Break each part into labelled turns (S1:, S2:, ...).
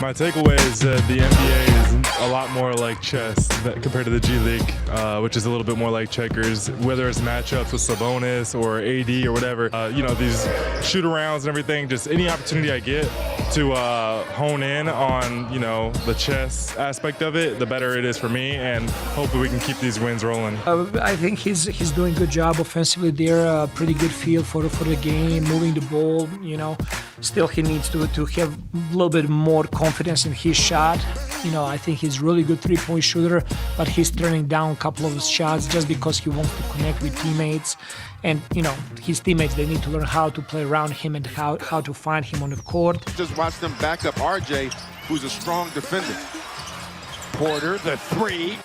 S1: My takeaway is that the NBA is a lot more like chess compared to the G League, which is a little bit more like checkers. Whether it's matchups with Sabonis or AD or whatever, these shoot-arounds and everything, just any opportunity I get to hone in on, the chess aspect of it, the better it is for me, and hopefully we can keep these wins rolling.
S2: I think he's doing a good job offensively there, pretty good feel for the game, moving the ball, Still, he needs to have a little bit more confidence in his shot. I think he's really good three-point shooter, but he's turning down a couple of his shots just because he wants to connect with teammates. And, his teammates, they need to learn how to play around him and how to find him on the court.
S3: Just watch them back up RJ, who's a strong defender. Porter, the three.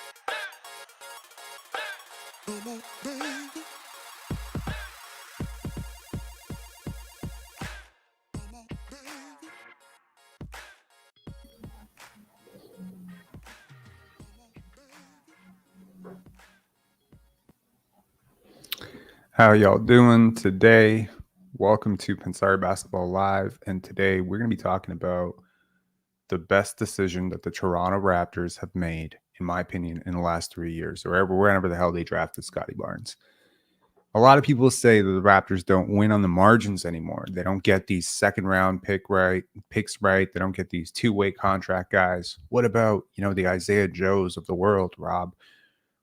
S4: How y'all doing today? Welcome to Pensari Basketball Live, and today we're going to be talking about the best decision that the Toronto Raptors have made, in my opinion, in the last 3 years, or wherever the hell they drafted Scotty Barnes. A lot of people say that the Raptors don't win on the margins anymore. They don't get these second-round picks right. They don't get these two-way contract guys. What about, the Isaiah Joes of the world, Rob?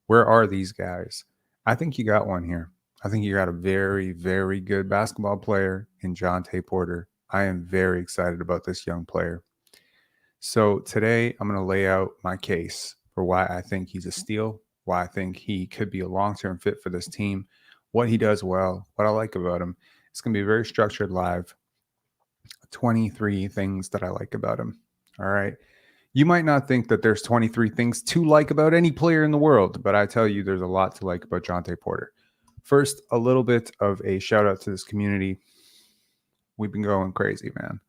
S4: Where are these guys? I think you got one here. I think you got a very, very good basketball player in Jontay Porter. I am very excited about this young player. So today I'm going to lay out my case for why I think he's a steal, why I think he could be a long-term fit for this team, what he does well, what I like about him. It's going to be a very structured live. 23 things that I like about him. All right. You might not think that there's 23 things to like about any player in the world, but I tell you there's a lot to like about Jontay Porter. First, a little bit of a shout out to this community. We've been going crazy, man.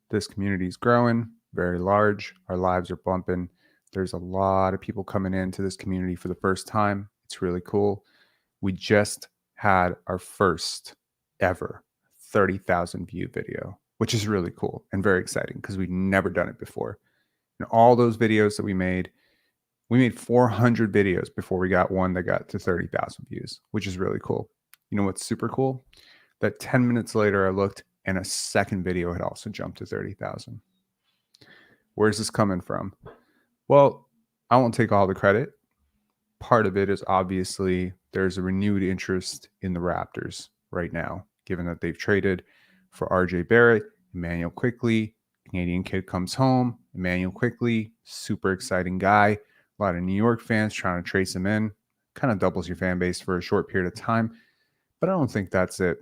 S4: This community is growing, very large. Our lives are bumping. There's a lot of people coming into this community for the first time. It's really cool. We just had our first ever 30,000 view video, which is really cool and very exciting because we've never done it before. And all those videos that we made 400 videos before we got one that got to 30,000 views, which is really cool. You know what's super cool? That 10 minutes later, I looked and a second video had also jumped to 30,000. Where's this coming from? Well, I won't take all the credit. Part of it is obviously there's a renewed interest in the Raptors right now, given that they've traded for RJ Barrett, Emmanuel Quickley, Canadian kid comes home, Emmanuel Quickley, super exciting guy. A lot of New York fans trying to trace him in. Kind of doubles your fan base for a short period of time. But I don't think that's it.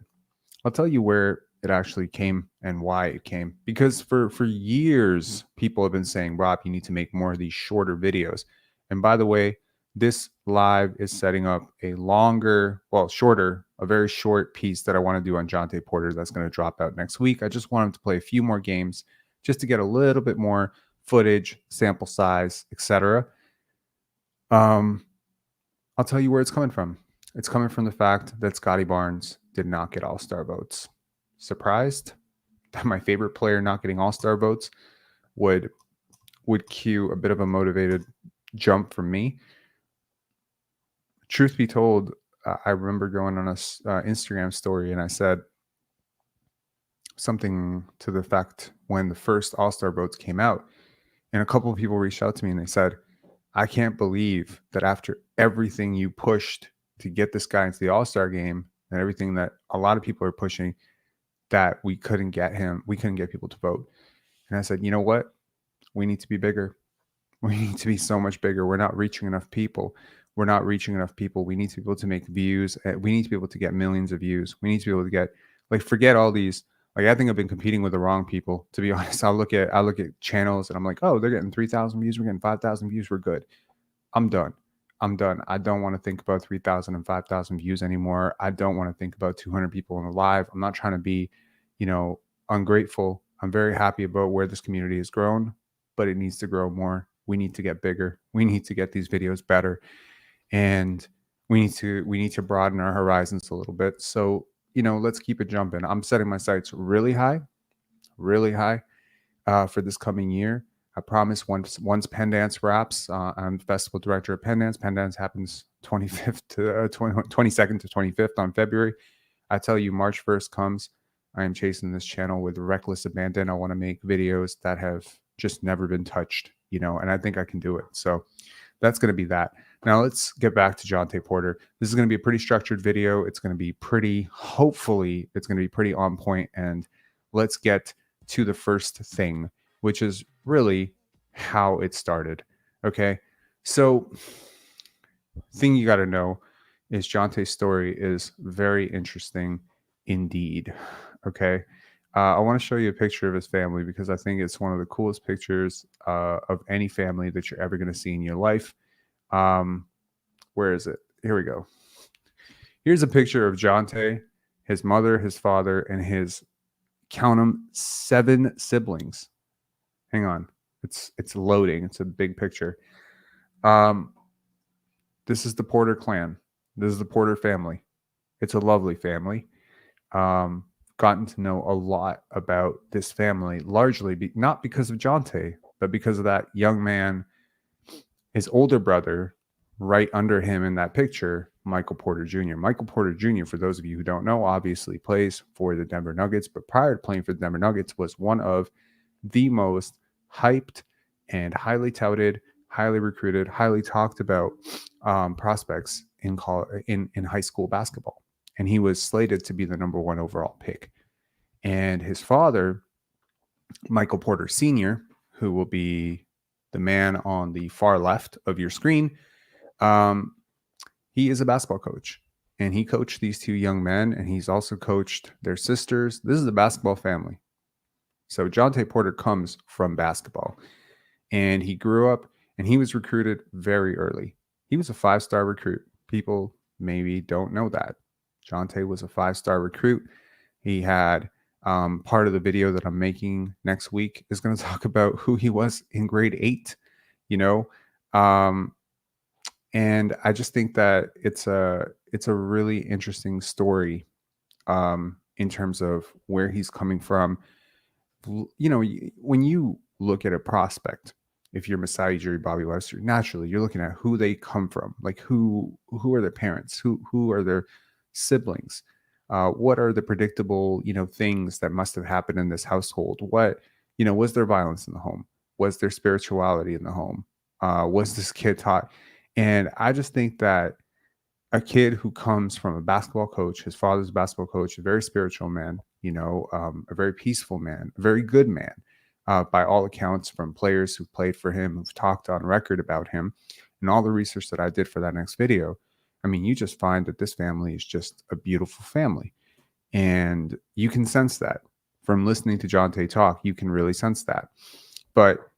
S4: I'll tell you where it actually came and why it came. Because for years, people have been saying, Rob, you need to make more of these shorter videos. And by the way, this live is setting up a very short piece that I want to do on Jontay Porter that's going to drop out next week. I just want him to play a few more games just to get a little bit more footage, sample size, etc. I'll tell you where it's coming from. It's coming from the fact that Scotty Barnes did not get All-Star votes. Surprised that my favorite player not getting All-Star votes would cue a bit of a motivated jump from me. Truth be told, I remember going on a Instagram story and I said something to the effect when the first All-Star votes came out, and a couple of people reached out to me and they said, I can't believe that after everything you pushed to get this guy into the All-Star game and everything that a lot of people are pushing, that we couldn't get him. We couldn't get people to vote. And I said, you know what? We need to be bigger. We need to be so much bigger. We're not reaching enough people. We need to be able to make views. We need to be able to get millions of views. We need to be able to get, forget all these. I think I've been competing with the wrong people, to be honest. I look at channels and I'm like, oh, they're getting 3,000 views. We're getting 5,000 views. We're good. I'm done. I don't want to think about 3,000 and 5,000 views anymore. I don't want to think about 200 people in the live. I'm not trying to be, ungrateful. I'm very happy about where this community has grown, but it needs to grow more. We need to get bigger. We need to get these videos better. And we need to broaden our horizons a little bit. So, let's keep it jumping. I'm setting my sights really high for this coming year. I promise once Penn Dance wraps, I'm the festival director of Penn Dance. Penn Dance happens 22nd to 25th on February. I tell you, March 1st comes, I am chasing this channel with reckless abandon. I want to make videos that have just never been touched, and I think I can do it. So that's going to be that. Now let's get back to Jontay Porter. This is going to be a pretty structured video. It's going to be hopefully it's going to be pretty on point. And let's get to the first thing, which is really how it started. Okay. So thing you got to know is Jontay's story is very interesting indeed. Okay. I want to show you a picture of his family because I think it's one of the coolest pictures of any family that you're ever going to see in your life. Where is it? Here we go. Here's a picture of Jontay, his mother, his father, and his, count them, 7 siblings. Hang on. It's loading. It's a big picture. This is the Porter clan. This is the Porter family. It's a lovely family. Gotten to know a lot about this family, largely not because of Jontay, but because of that young man, his older brother, right under him in that picture, Michael Porter Jr. Michael Porter Jr., for those of you who don't know, obviously plays for the Denver Nuggets, but prior to playing for the Denver Nuggets was one of the most hyped and highly touted, highly recruited, highly talked about prospects in high school basketball. And he was slated to be the number 1 overall pick. And his father, Michael Porter Sr., who will be the man on the far left of your screen, he is a basketball coach. And he coached these 2 young men, and he's also coached their sisters. This is a basketball family. So Jontay Porter comes from basketball. And he grew up, and he was recruited very early. He was a 5-star recruit. People maybe don't know that. Jontay was a 5-star recruit. He had part of the video that I'm making next week is going to talk about who he was in grade 8, and I just think that it's a really interesting story in terms of where he's coming from. When you look at a prospect, if you're Masai Ujiri, Bobby Webster, naturally you're looking at who they come from, like who are their parents, who are their siblings, what are the predictable things that must have happened in this household. What was there violence in the home? Was there spirituality in the home? Was this kid taught? And I just think that a kid who comes from a basketball coach, his father's a basketball coach, a very spiritual man, a very peaceful man, a very good man, by all accounts, from players who've played for him, who've talked on record about him, and all the research that I did for that next video. I mean, you just find that this family is just a beautiful family. And you can sense that from listening to Jontay talk. You can really sense that. But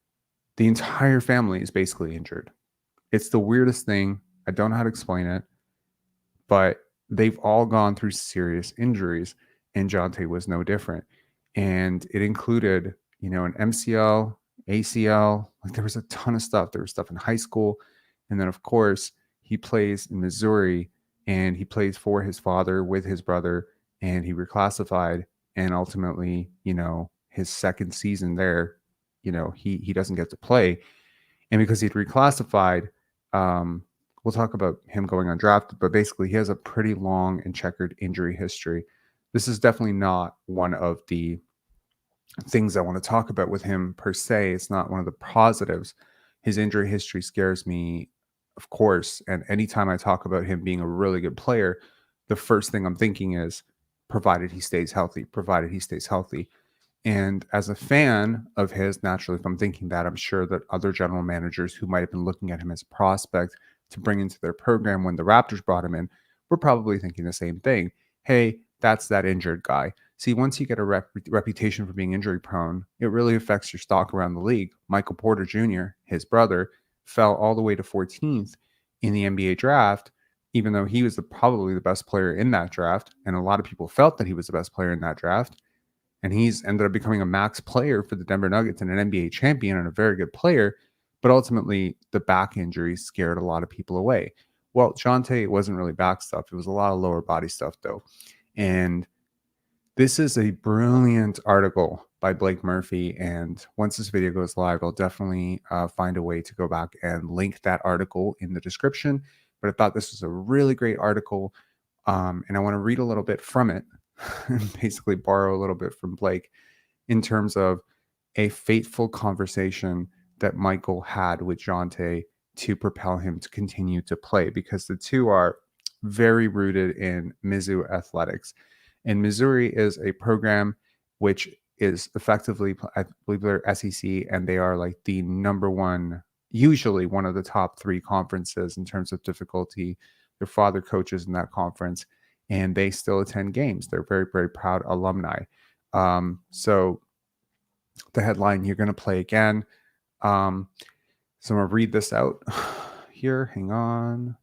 S4: the entire family is basically injured. It's the weirdest thing. I don't know how to explain it, but they've all gone through serious injuries, and Jontay was no different. And it included, an MCL, ACL. Like, there was a ton of stuff. There was stuff in high school. And then, of course, he plays in Missouri, and he plays for his father with his brother, and he reclassified. And ultimately, his second season there, he doesn't get to play. And because he'd reclassified, we'll talk about him going undrafted, but basically he has a pretty long and checkered injury history. This is definitely not one of the things I want to talk about with him per se. It's not one of the positives. His injury history scares me, of course. And anytime I talk about him being a really good player, the first thing I'm thinking is, provided he stays healthy, provided he stays healthy. And as a fan of his, naturally, if I'm thinking that, I'm sure that other general managers who might have been looking at him as a prospect to bring into their program when the Raptors brought him in were probably thinking the same thing. Hey, that's that injured guy. See, once you get a reputation for being injury prone, it really affects your stock around the league. Michael Porter Jr., his brother, fell all the way to 14th in the NBA draft, even though he was probably the best player in that draft. And a lot of people felt that he was the best player in that draft. And he's ended up becoming a max player for the Denver Nuggets and an NBA champion and a very good player. But ultimately, the back injury scared a lot of people away. Well, Jontay, it wasn't really back stuff. It was a lot of lower body stuff, though. And This is a brilliant article by Blake Murphy, and once this video goes live, I'll definitely find a way to go back and link that article in the description. But I thought this was a really great article, and I want to read a little bit from it and basically borrow a little bit from Blake in terms of a fateful conversation that Michael had with Jontay to propel him to continue to play, because the two are very rooted in Mizzou athletics. And Missouri is a program which is effectively, I believe they're SEC, and they are like the number one, usually one of the top three conferences in terms of difficulty. Their father coaches in that conference, and they still attend games. They're very, very proud alumni. So the headline, you're going to play again. So I'm going to read this out here. Hang on.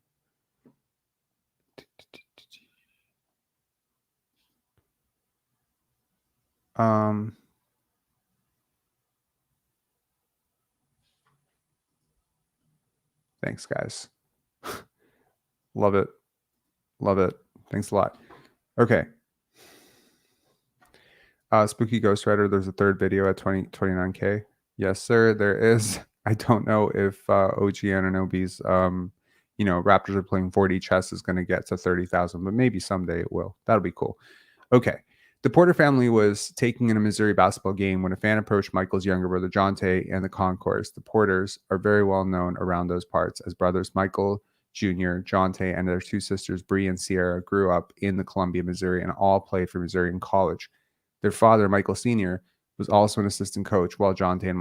S4: Thanks, guys. Love it. Love it. Thanks a lot. Okay. Spooky Ghostwriter, there's a third video at 29K. Yes, sir, there is. I don't know if OG Ananobi's, Raptors are playing 40 chess is going to get to 30,000, but maybe someday it will. That'll be cool. Okay. The Porter family was taking in a Missouri basketball game when a fan approached Michael's younger brother, Jontay, and the concourse. The Porters are very well known around those parts as brothers Michael Jr., Jontay, and their two sisters, Bree and Sierra, grew up in the Columbia, Missouri, and all played for Missouri in college. Their father, Michael Sr., was also an assistant coach, while Jontay and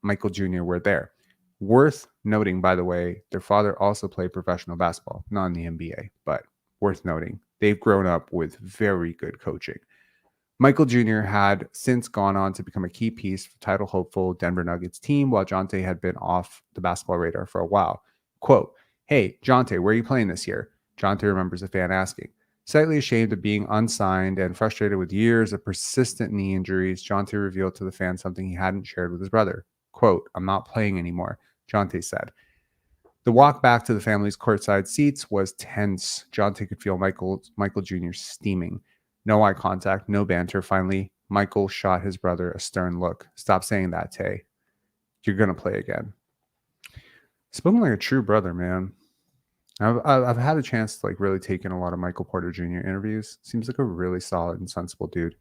S4: Michael Jr. were there. Worth noting, by the way, their father also played professional basketball, not in the NBA, but worth noting. They've grown up with very good coaching. Michael Jr. had since gone on to become a key piece for title hopeful Denver Nuggets team, while Jontay had been off the basketball radar for a while. Quote, "Hey, Jontay, where are you playing this year?" Jontay remembers a fan asking. Slightly ashamed of being unsigned and frustrated with years of persistent knee injuries, Jontay revealed to the fan something he hadn't shared with his brother. Quote, "I'm not playing anymore," Jontay said. The walk back to the family's courtside seats was tense. Jontay could feel Michael Jr. steaming. No eye contact, no banter. Finally, Michael shot his brother a stern look. "Stop saying that, Tay. You're going to play again." Spoken like a true brother, man. I've had a chance to really take in a lot of Michael Porter Jr. interviews. Seems like a really solid and sensible dude.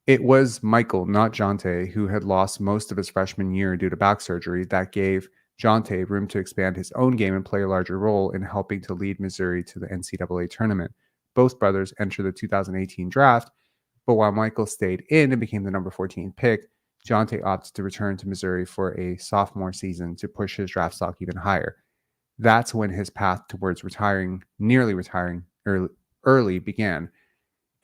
S4: It was Michael, not Jontay, who had lost most of his freshman year due to back surgery that gave Jontay room to expand his own game and play a larger role in helping to lead Missouri to the NCAA tournament. Both brothers entered the 2018 draft, but while Michael stayed in and became the number 14 pick, Jontay opted to return to Missouri for a sophomore season to push his draft stock even higher. That's when his path towards nearly retiring early began.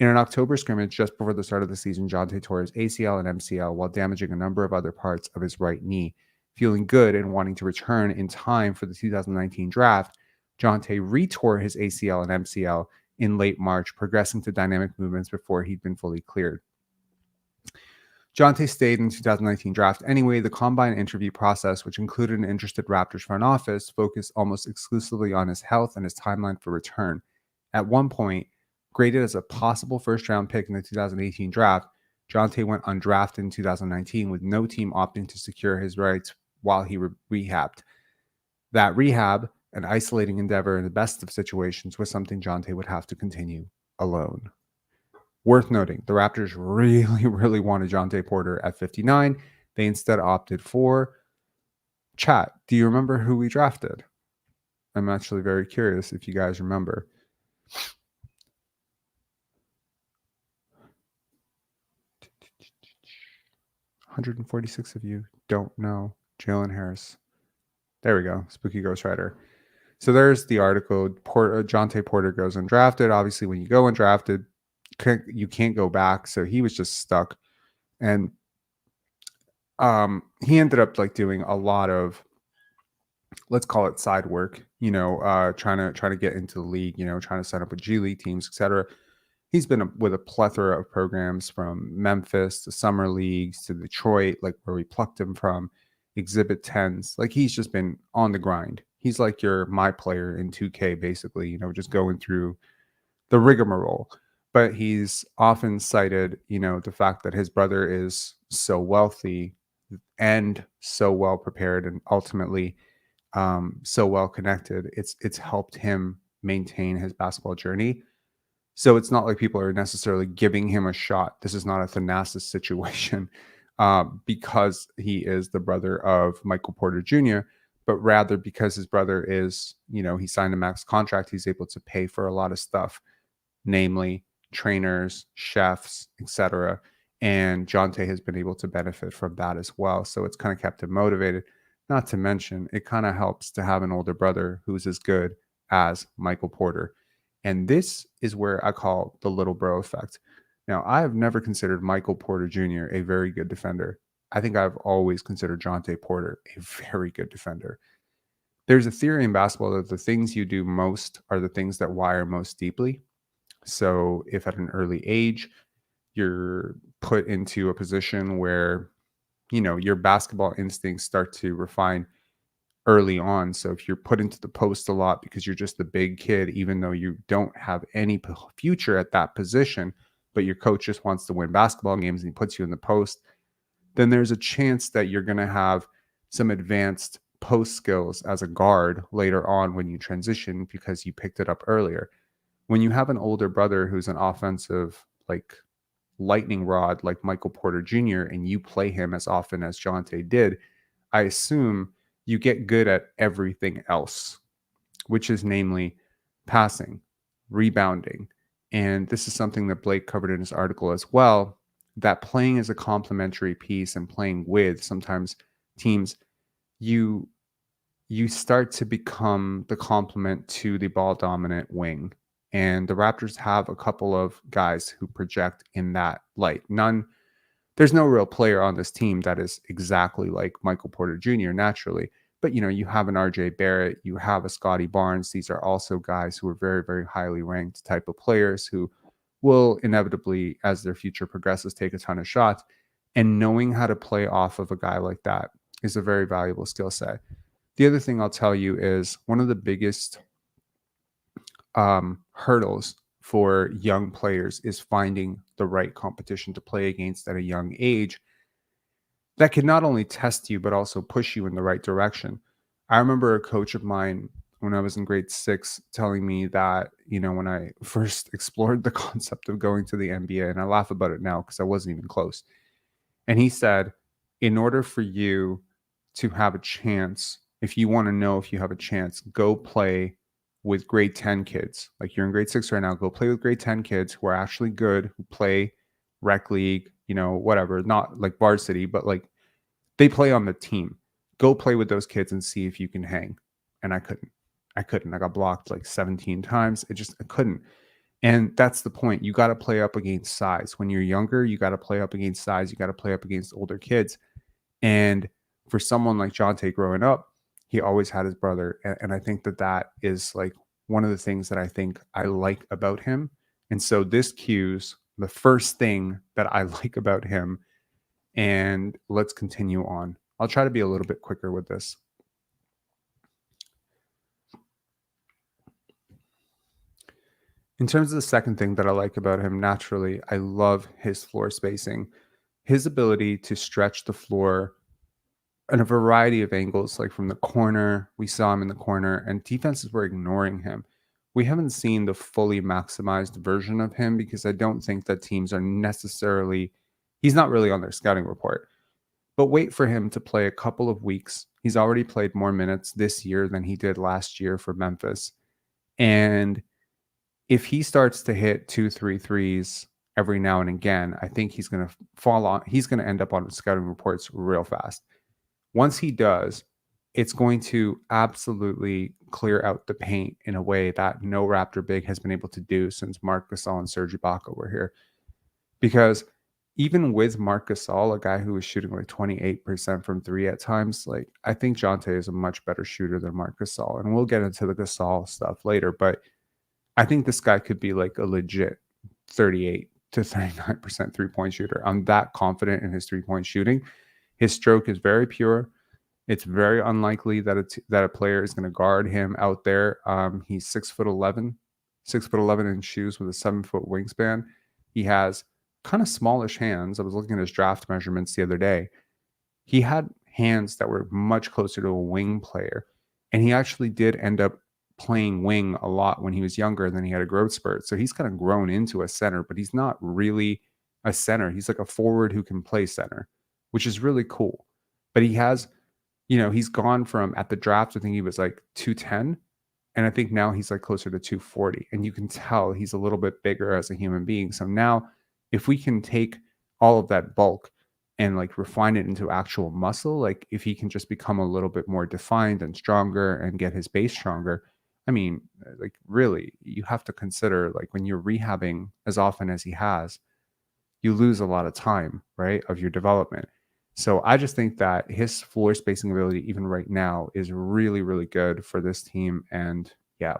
S4: In an October scrimmage just before the start of the season, Jontay tore his ACL and MCL while damaging a number of other parts of his right knee. Feeling good and wanting to return in time for the 2019 draft, Jontay retore his ACL and MCL in late March, progressing to dynamic movements before he'd been fully cleared. Jontay stayed in the 2019 draft anyway. The combine interview process, which included an interested Raptors front office, focused almost exclusively on his health and his timeline for return. At one point, graded as a possible first-round pick in the 2018 draft, Jontay went undrafted in 2019 with no team opting to secure his rights while he rehabbed. That rehab, an isolating endeavor in the best of situations, was something Jontay would have to continue alone. Worth noting, the Raptors really, really wanted Jontay Porter at 59. They instead opted for chat. Do you remember who we drafted? I'm actually very curious if you guys remember. "146 of you don't know Jalen Harris." There we go. Spooky Ghostwriter. So there's the article. Jontay Porter goes undrafted. Obviously, when you go undrafted, you can't go back. So he was just stuck. And he ended up doing a lot of, let's call it side work, trying to get into the league, trying to set up with G League teams, etc. He's been with a plethora of programs from Memphis to summer leagues to Detroit, where we plucked him from, Exhibit 10s. He's just been on the grind. He's like my player in 2K, basically, just going through the rigmarole. but he's often cited, the fact that his brother is so wealthy and so well prepared and ultimately so well connected. It's helped him maintain his basketball journey. So it's not like people are necessarily giving him a shot. This is not a Thanasis situation because he is the brother of Michael Porter Jr., but rather because his brother is, he signed a max contract, he's able to pay for a lot of stuff, namely trainers, chefs, etc. And Jontay has been able to benefit from that as well. So it's kind of kept him motivated. Not to mention, it kind of helps to have an older brother who's as good as Michael Porter. And this is where I call the little bro effect. Now, I have never considered Michael Porter Jr. a very good defender. I think I've always considered Jontay Porter a very good defender. There's a theory in basketball that the things you do most are the things that wire most deeply. So if at an early age, you're put into a position where, your basketball instincts start to refine early on. So if you're put into the post a lot because you're just the big kid, even though you don't have any future at that position, but your coach just wants to win basketball games and he puts you in the post, then there's a chance that you're going to have some advanced post skills as a guard later on when you transition because you picked it up earlier. When you have an older brother who's an offensive, like lightning rod, like Michael Porter Jr., and you play him as often as Jontay did, I assume you get good at everything else, which is namely passing, rebounding. And this is something that Blake covered in his article as well, that playing as a complementary piece and playing with sometimes teams, you start to become the complement to the ball dominant wing. And the Raptors have a couple of guys who project in that light. There's no real player on this team that is exactly like Michael Porter Jr. naturally. But, you have an RJ Barrett, you have a Scotty Barnes. These are also guys who are very, very highly ranked type of players who will inevitably, as their future progresses, take a ton of shots. And knowing how to play off of a guy like that is a very valuable skill set. The other thing I'll tell you is one of the biggest hurdles for young players is finding the right competition to play against at a young age that can not only test you but also push you in the right direction. I remember a coach of mine when I was in grade 6 telling me that, when I first explored the concept of going to the NBA, and I laugh about it now because I wasn't even close. And he said, in order for you to have a chance, if you want to know if you have a chance, go play with grade 10 kids. Like you're in grade 6 right now, go play with grade 10 kids who are actually good, who play rec league, whatever, not like varsity, but like they play on the team. Go play with those kids and see if you can hang. And I couldn't. I got blocked like 17 times. I couldn't. And that's the point. You got to play up against size. When you're younger, you got to play up against size. You got to play up against older kids. And for someone like Jontay growing up, he always had his brother. And I think that is like one of the things that I think I like about him. And so this cues the first thing that I like about him. And let's continue on. I'll try to be a little bit quicker with this. In terms of the second thing that I like about him, naturally, I love his floor spacing. His ability to stretch the floor in a variety of angles, like from the corner, we saw him in the corner, and defenses were ignoring him. We haven't seen the fully maximized version of him because I don't think that teams are necessarily, he's not really on their scouting report. But wait for him to play a couple of weeks. He's already played more minutes this year than he did last year for Memphis. And if he starts to hit 2-3 threes every now and again, I think he's going to he's going to end up on scouting reports real fast. Once he does, it's going to absolutely clear out the paint in a way that no Raptor big has been able to do since Marc Gasol and Serge Ibaka were here. Because even with Marc Gasol, a guy who was shooting like 28% from three at times, like I think Jontay is a much better shooter than Marc Gasol. And we'll get into the Gasol stuff later, but I think this guy could be like a legit 38 to 39% three-point shooter. I'm that confident in his three-point shooting. His stroke is very pure. It's very unlikely that a player is going to guard him out there. He's 6'11", 6'11" in shoes with a 7-foot wingspan. He has kind of smallish hands. I was looking at his draft measurements the other day. He had hands that were much closer to a wing player. And he actually did end up playing wing a lot when he was younger, and then he had a growth spurt. So he's kind of grown into a center, but he's not really a center. He's like a forward who can play center, which is really cool. But he has, he's gone from at the draft, I think he was like 210. And I think now he's like closer to 240. And you can tell he's a little bit bigger as a human being. So now if we can take all of that bulk and like refine it into actual muscle, like if he can just become a little bit more defined and stronger and get his base stronger, I mean, like really, you have to consider like when you're rehabbing as often as he has, you lose a lot of time, right, of your development. So I just think that his floor spacing ability, even right now, is really, really good for this team. And yeah,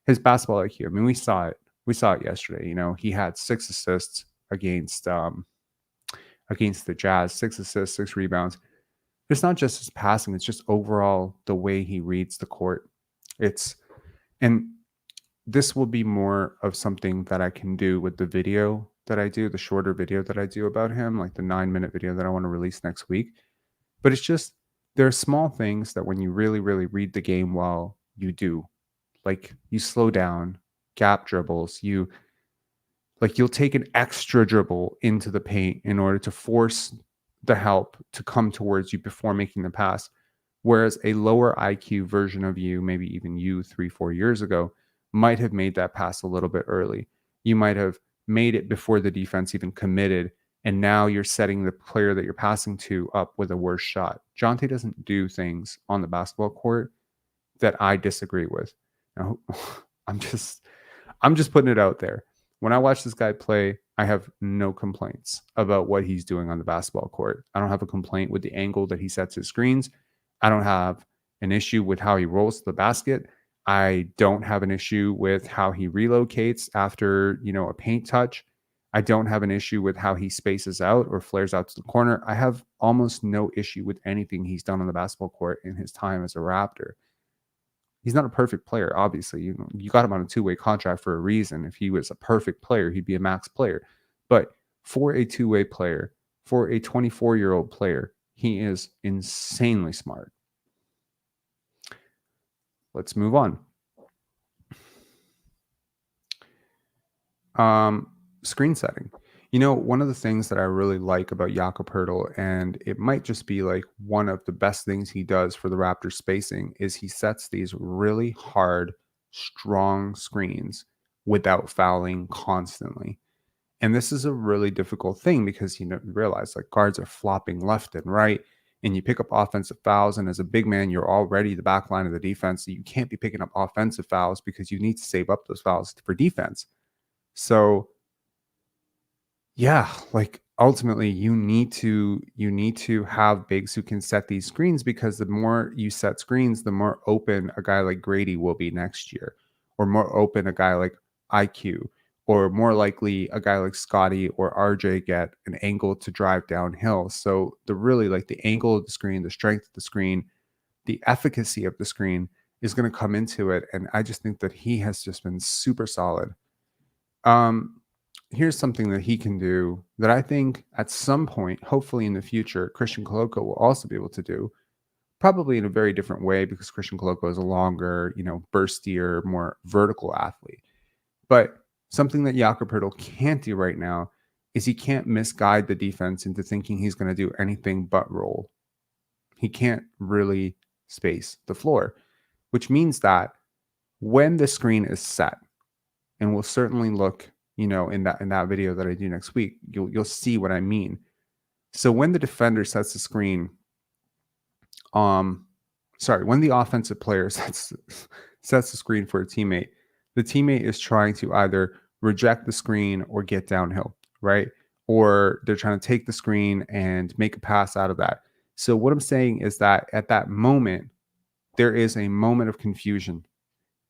S4: his basketball IQ. I mean, we saw it. We saw it yesterday. He had 6 assists against the Jazz, 6 assists, 6 rebounds. It's not just his passing; it's just overall the way he reads the court. And this will be more of something that I can do with the video that I do, the shorter video that I do about him, like the 9-minute video that I want to release next week. But it's just, there are small things that when you really, really read the game well, you do. Like you slow down, gap dribbles, you'll take an extra dribble into the paint in order to force the help to come towards you before making the pass. Whereas a lower IQ version of you, maybe even you 3-4 years ago, might have made that pass a little bit early. You might have made it before the defense even committed, and now you're setting the player that you're passing to up with a worse shot. Jontay doesn't do things on the basketball court that I disagree with. Now, I'm just putting it out there. When I watch this guy play, I have no complaints about what he's doing on the basketball court. I don't have a complaint with the angle that he sets his screens. I don't have an issue with how he rolls to the basket. I don't have an issue with how he relocates after, a paint touch. I don't have an issue with how he spaces out or flares out to the corner. I have almost no issue with anything he's done on the basketball court in his time as a Raptor. He's not a perfect player, obviously. You got him on a 2-way contract for a reason. If he was a perfect player, he'd be a max player. But for a 2-way player, for a 24-year-old player, he is insanely smart. Let's move on. Screen setting. One of the things that I really like about Jakob Poeltl, and it might just be like one of the best things he does for the Raptors spacing, is he sets these really hard, strong screens without fouling constantly. And this is a really difficult thing because you realize like guards are flopping left and right, and you pick up offensive fouls. And as a big man, you're already the back line of the defense. So you can't be picking up offensive fouls because you need to save up those fouls for defense. So yeah, like ultimately you need to have bigs who can set these screens, because the more you set screens, the more open a guy like Grady will be next year, or more open a guy like IQ, or more likely a guy like Scotty or RJ get an angle to drive downhill. So the angle of the screen, the strength of the screen, the efficacy of the screen is going to come into it. And I just think that he has just been super solid. Here's something that he can do that I think at some point, hopefully in the future, Christian Koloko will also be able to do, probably in a very different way, because Christian Koloko is a longer, burstier, more vertical athlete. But something that Jakob Poeltl can't do right now is he can't misguide the defense into thinking he's going to do anything but roll. He can't really space the floor, which means that when the screen is set, and we'll certainly look, in that video that I do next week, you'll see what I mean. So when the defender sets the screen, when the offensive player sets the screen for a teammate, the teammate is trying to either reject the screen or get downhill, right? Or they're trying to take the screen and make a pass out of that. So what I'm saying is that at that moment, there is a moment of confusion.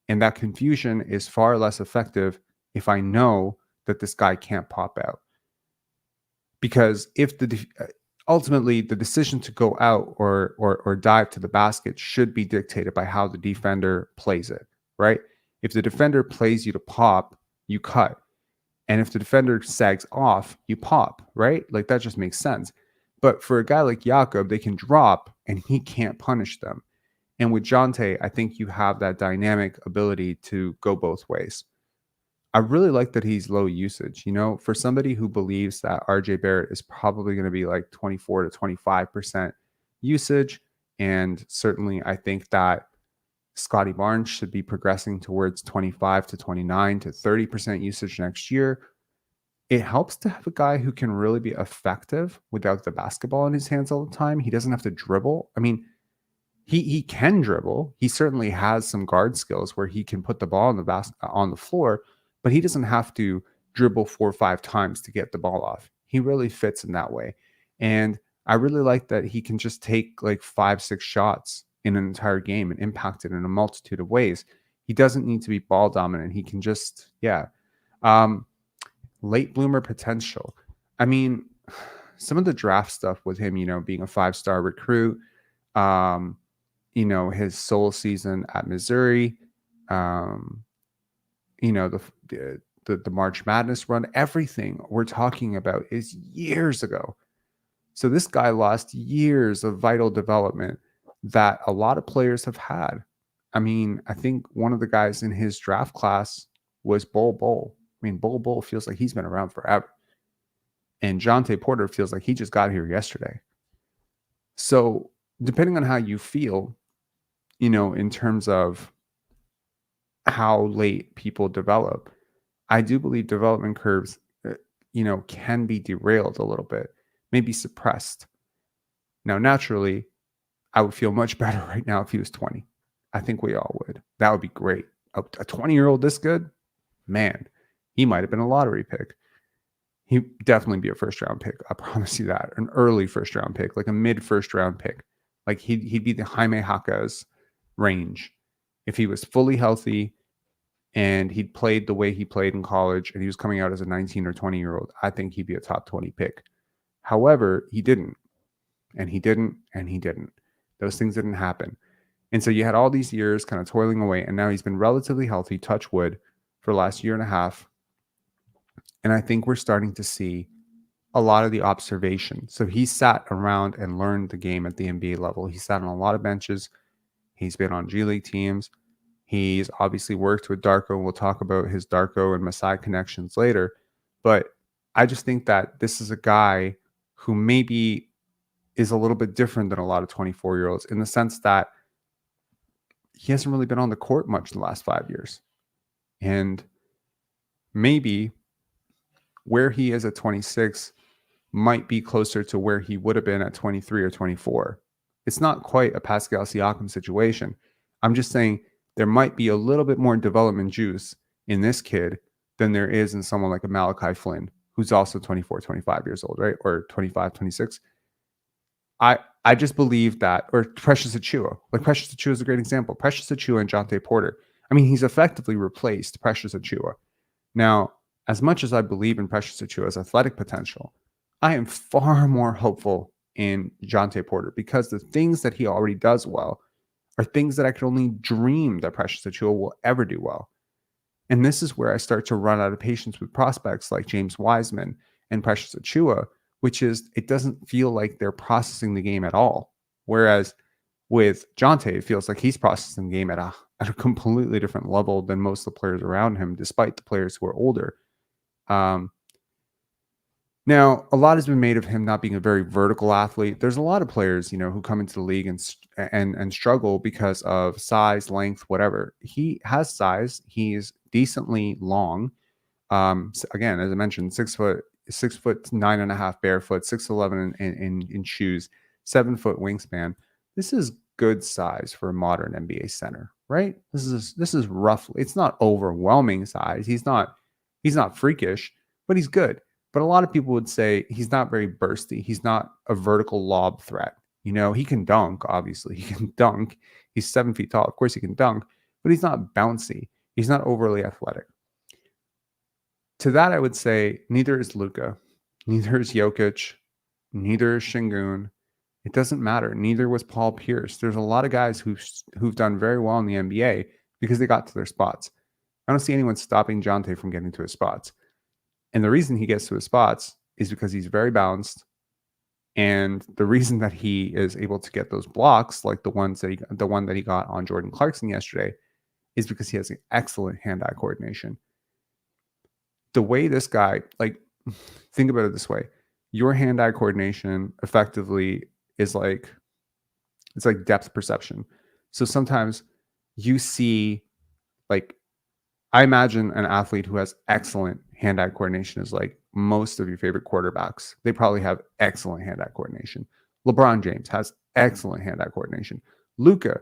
S4: And that confusion is far less effective if I know that this guy can't pop out. Because if ultimately the decision to go out or dive to the basket should be dictated by how the defender plays it, right? If the defender plays you to pop, you cut. And if the defender sags off, you pop, right? Like that just makes sense. But for a guy like Jakob, they can drop and he can't punish them. And with Jontay, I think you have that dynamic ability to go both ways. I really like that he's low usage. You know, for somebody who believes that RJ Barrett is probably going to be like 24 to 25% usage, and certainly I think that Scotty Barnes should be progressing towards 25 to 29 to 30% usage next year. It helps to have a guy who can really be effective without the basketball in his hands all the time. He doesn't have to dribble. I mean, he can dribble. He certainly has some guard skills where he can put the ball on the floor, but he doesn't have to dribble 4 or 5 times to get the ball off. He really fits in that way. And I really like that he can just take like 5, 6 shots in an entire game and impact it in a multitude of ways. He doesn't need to be ball dominant. He can just, late bloomer potential. I mean, some of the draft stuff with him, you know, being a 5-star recruit, you know, his sole season at Missouri, you know, the March Madness run, everything we're talking about is years ago. So this guy lost years of vital development that a lot of players have had. I mean, I think one of the guys in his draft class was Bol. I mean, Bol feels like he's been around forever. And Jontay Porter feels like he just got here yesterday. So depending on how you feel, you know, in terms of how late people develop, I do believe development curves, you know, can be derailed a little bit, maybe suppressed. Now, naturally, I would feel much better right now if he was 20. I think we all would. That would be great. A 20-year-old this good? Man, he might have been a lottery pick. He'd definitely be a first-round pick. I promise you that. An early first-round pick, like a mid-first-round pick. Like he'd be the Jaime Jaquez range. If he was fully healthy and he'd played the way he played in college and he was coming out as a 19 or 20-year-old, I think he'd be a top 20 pick. However, he didn't. And he didn't. And he didn't. Those things didn't happen. And so you had all these years kind of toiling away, and now he's been relatively healthy, touch wood, for the last year and a half. And I think we're starting to see a lot of the observation. So he sat around and learned the game at the NBA level. He sat on a lot of benches. He's been on G League teams. He's obviously worked with Darko. We'll talk about his Darko and Masai connections later. But I just think that this is a guy who maybe is a little bit different than a lot of 24-year-olds in the sense that he hasn't really been on the court much in the last 5 years. And maybe where he is at 26 might be closer to where he would have been at 23 or 24. It's not quite a Pascal Siakam situation. I'm just saying there might be a little bit more development juice in this kid than there is in someone like a Malachi Flynn, who's also 24, 25 years old, right? Or 25, 26. I just believe that, or Precious Achiuwa. Like Precious Achiuwa is a great example. Precious Achiuwa and Jontay Porter. I mean, he's effectively replaced Precious Achiuwa. Now, as much as I believe in Precious Achiuwa's athletic potential, I am far more hopeful in Jontay Porter because the things that he already does well are things that I could only dream that Precious Achiuwa will ever do well. And this is where I start to run out of patience with prospects like James Wiseman and Precious Achiuwa, which is it doesn't feel like they're processing the game at all. Whereas with Jontay, it feels like he's processing the game at a completely different level than most of the players around him, despite the players who are older. Now, a lot has been made of him not being a very vertical athlete. There's a lot of players, you know, who come into the league and struggle because of size, length, whatever. He has size. He's decently long. Again, as I mentioned, 6 foot 9.5 barefoot, 6'11" in shoes, 7 foot wingspan. This is good size for a modern NBA center, right? This is roughly. It's not overwhelming size. He's not freakish, but he's good. But a lot of people would say he's not very bursty. He's not a vertical lob threat. You know, he can dunk, obviously. He can dunk. He's 7 feet tall. Of course he can dunk, but he's not bouncy. He's not overly athletic. To that, I would say neither is Luka, neither is Jokic, neither is Şengün. It doesn't matter. Neither was Paul Pierce. There's a lot of guys who've done very well in the NBA because they got to their spots. I don't see anyone stopping Jontay from getting to his spots. And the reason he gets to his spots is because he's very balanced. And the reason that he is able to get those blocks, like the one that he got on Jordan Clarkson yesterday, is because he has an excellent hand-eye coordination. The way this guy, like, think about it this way: your hand-eye coordination effectively is like, it's like depth perception. So sometimes you see, like, I imagine an athlete who has excellent hand-eye coordination is like most of your favorite quarterbacks. They probably have excellent hand-eye coordination. LeBron James has excellent hand-eye coordination. Luka,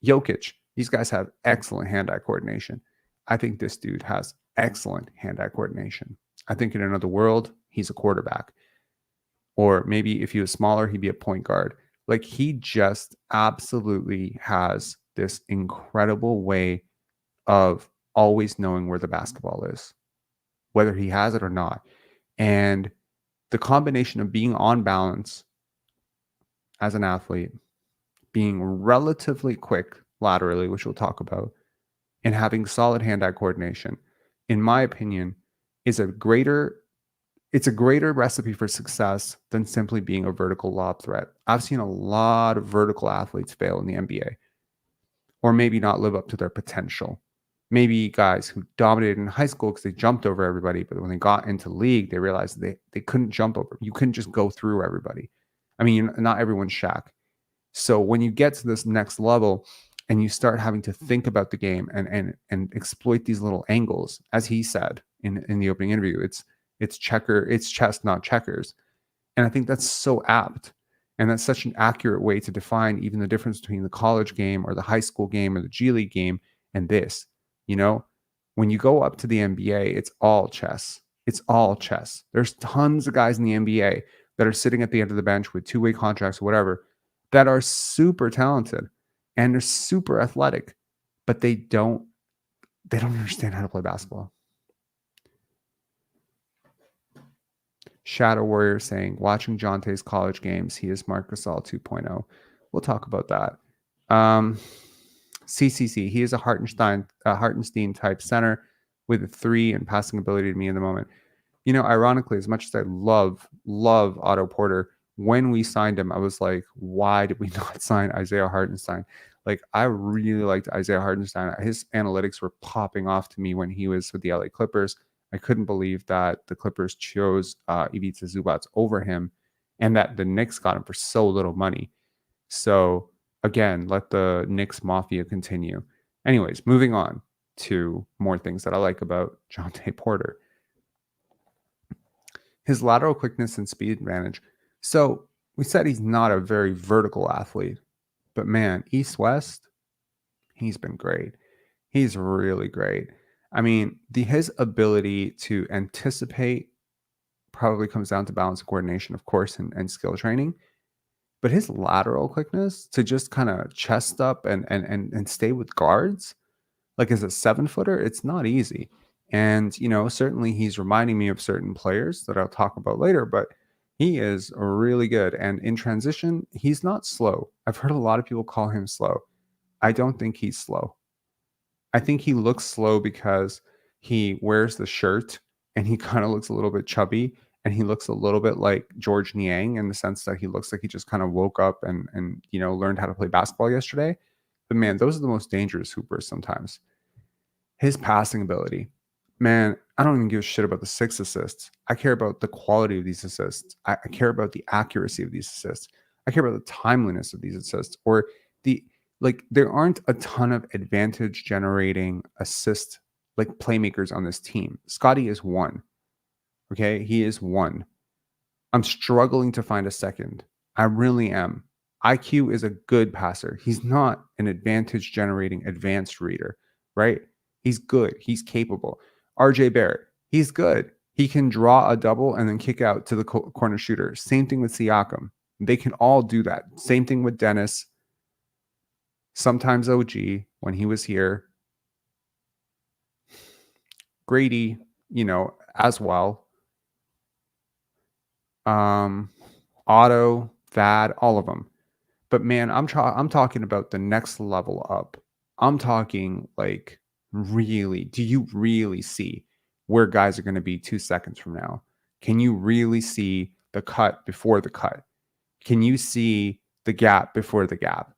S4: Jokic, these guys have excellent hand-eye coordination. I think this dude has excellent hand-eye coordination. I think in another world, he's a quarterback. Or maybe if he was smaller, he'd be a point guard. Like, he just absolutely has this incredible way of always knowing where the basketball is, whether he has it or not. And the combination of being on balance as an athlete, being relatively quick laterally, which we'll talk about, and having solid hand-eye coordination, in my opinion, is a greater recipe for success than simply being a vertical lob threat. I've seen a lot of vertical athletes fail in the NBA, or maybe not live up to their potential. Maybe guys who dominated in high school because they jumped over everybody, but when they got into league, they realized they couldn't jump over. You couldn't just go through everybody. I mean, not everyone's Shaq. So when you get to this next level and you start having to think about the game and exploit these little angles, as he said in the opening interview, it's chess, not checkers. And I think that's so apt. And that's such an accurate way to define even the difference between the college game or the high school game or the G League game and this. You know, when you go up to the NBA, it's all chess. It's all chess. There's tons of guys in the NBA that are sitting at the end of the bench with two-way contracts or whatever that are super talented and they're super athletic, but they don't understand how to play basketball. Shadow Warrior saying, watching Jontay's college games, he is Marc Gasol 2.0. We'll talk about that. CCC, he is a Hartenstein type center with a 3 and passing ability to me in the moment. You know, ironically, as much as I love Otto Porter, when we signed him, I was like, why did we not sign Isaiah Hartenstein? Like, I really liked Isaiah Hartenstein. His analytics were popping off to me when he was with the LA Clippers. I couldn't believe that the Clippers chose Ivica Zubac over him and that the Knicks got him for so little money. So, again, let the Knicks mafia continue. Anyways, moving on to more things that I like about Jontay Porter. His lateral quickness and speed advantage. So, we said he's not a very vertical athlete, but man, East-West, he's been great. He's really great. I mean, his ability to anticipate probably comes down to balance and coordination, of course, and skill training. But his lateral quickness to just kind of chest up and stay with guards, like as a 7-footer, it's not easy. And, you know, certainly he's reminding me of certain players that I'll talk about later, but he is really good. And in transition, he's not slow. I've heard a lot of people call him slow. I don't think he's slow. I think he looks slow because he wears the shirt and he kind of looks a little bit chubby and he looks a little bit like George Niang in the sense that he looks like he just kind of woke up and you know, learned how to play basketball yesterday. But man, those are the most dangerous hoopers sometimes. His passing ability, man, I don't even give a shit about the 6 assists. I care about the quality of these assists. I care about the accuracy of these assists. I care about the timeliness of these assists, or there aren't a ton of advantage generating assist like playmakers on this team. Scotty is one. Okay, he is one. I'm struggling to find a second. I really am. IQ is a good passer. He's not an advantage generating advanced reader, right? He's good. He's capable. RJ Barrett, he's good. He can draw a double and then kick out to the corner shooter. Same thing with Siakam. They can all do that. Same thing with Dennis. Sometimes OG when he was here. Grady, you know, as well. Otto, Thad, all of them. But man, I'm talking about the next level up. I'm talking like do you really see where guys are going to be 2 seconds from now? Can you really see the cut before the cut? Can you see the gap before the gap?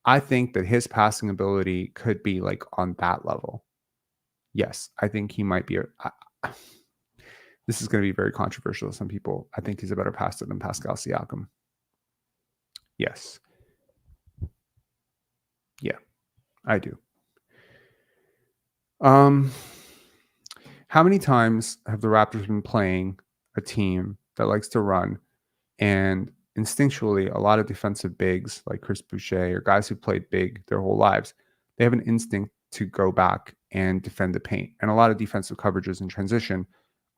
S4: I think that his passing ability could be like on that level. Yes, I think he might be. This is going to be very controversial to some people. I think he's a better passer than Pascal Siakam. Yes. Yeah, I do. How many times have the Raptors been playing a team that likes to run, and instinctually, a lot of defensive bigs like Chris Boucher or guys who played big their whole lives, they have an instinct to go back and defend the paint. And a lot of defensive coverages in transition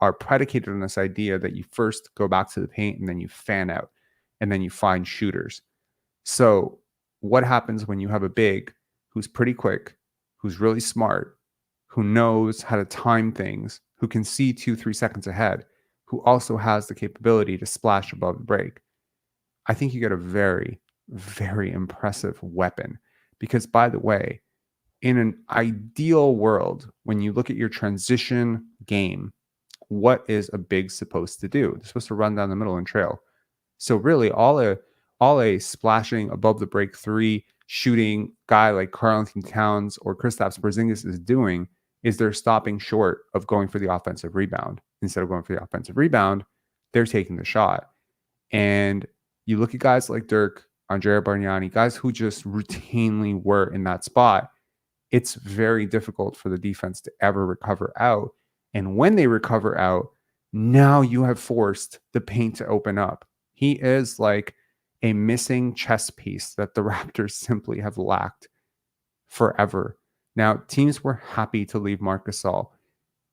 S4: are predicated on this idea that you first go back to the paint and then you fan out and then you find shooters. So what happens when you have a big who's pretty quick, who's really smart, who knows how to time things, who can see 2-3 seconds ahead, who also has the capability to splash above the break? I think you get a very, very impressive weapon. Because, by the way, in an ideal world, when you look at your transition game, what is a big supposed to do? They're supposed to run down the middle and trail. So really, all a splashing above the break three shooting guy like Karl-Anthony Towns or Kristaps Porzingis is doing is they're stopping short of going for the offensive rebound. Instead of going for the offensive rebound, they're taking the shot. And you look at guys like Dirk, Andrea Bargnani, guys who just routinely were in that spot. It's very difficult for the defense to ever recover out. And when they recover out, now you have forced the paint to open up. He is like a missing chess piece that the Raptors simply have lacked forever. Now, teams were happy to leave Marc Gasol.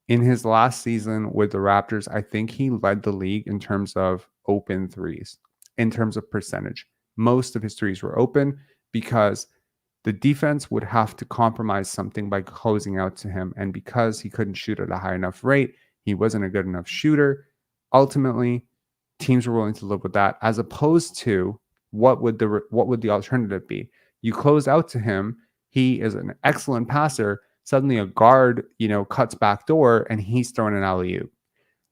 S4: In his last season with the Raptors, I think he led the league in terms of open threes, in terms of percentage. Most of his threes were open because the defense would have to compromise something by closing out to him. And because he couldn't shoot at a high enough rate, he wasn't a good enough shooter. Ultimately, teams were willing to live with that, as opposed to what would the alternative be? You close out to him. He is an excellent passer. Suddenly a guard, cuts back door and he's throwing an alley-oop.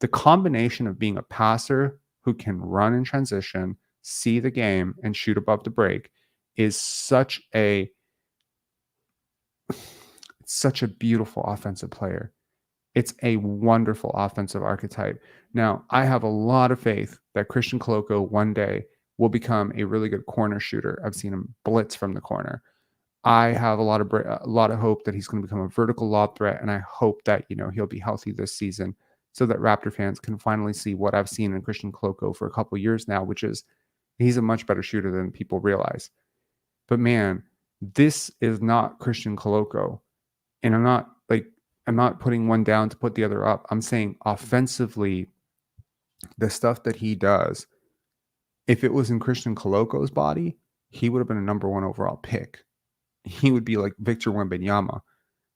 S4: The combination of being a passer who can run in transition, see the game, and shoot above the break is such a beautiful offensive player. It's a wonderful offensive archetype. Now, I have a lot of faith that Christian Koloko one day will become a really good corner shooter. I've seen him blitz from the corner. I have a lot of hope that he's going to become a vertical lob threat, and I hope that he'll be healthy this season so that Raptor fans can finally see what I've seen in Christian Koloko for a couple of years now, which is he's a much better shooter than people realize. But man, this is not Christian Koloko, and I'm not putting one down to put the other up. I'm saying offensively, the stuff that he does, if it was in Christian Koloko's body, he would have been a number 1 overall pick. He would be like Victor Wembanyama.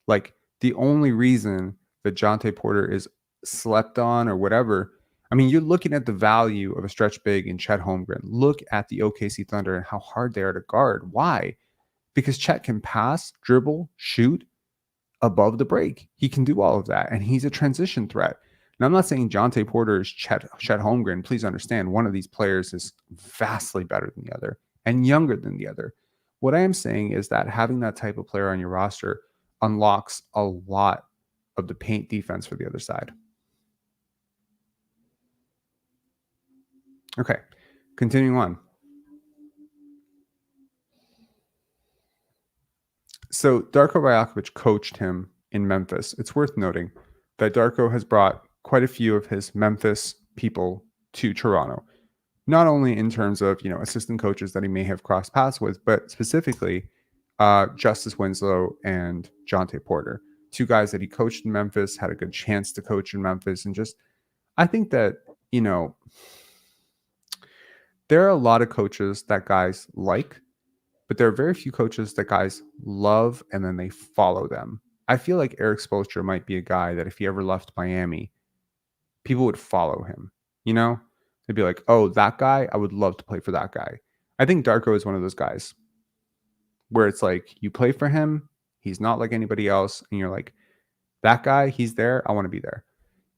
S4: Like, the only reason that Jontay Porter is slept on or whatever, I mean, you're looking at the value of a stretch big in Chet Holmgren. Look at the OKC Thunder and how hard they are to guard. Why? Because Chet can pass, dribble, shoot above the break. He can do all of that, and he's a transition threat. Now, I'm not saying Jontay Porter is Chet Holmgren. Please understand, one of these players is vastly better than the other and younger than the other. What I am saying is that having that type of player on your roster unlocks a lot of the paint defense for the other side. Okay, continuing on. So Darko Rajakovic coached him in Memphis. It's worth noting that Darko has brought quite a few of his Memphis people to Toronto, not only in terms of assistant coaches that he may have crossed paths with, but specifically Justice Winslow and Jontay Porter, two guys that he coached in Memphis, had a good chance to coach in Memphis, and just I think that there are a lot of coaches that guys like, but there are very few coaches that guys love and then they follow them. I feel like Eric Spoelstra might be a guy that if he ever left Miami, people would follow him. They'd be like, oh, that guy, I would love to play for that guy. I think Darko is one of those guys where it's like you play for him, he's not like anybody else, and you're like, That guy, he's there. I want to be there.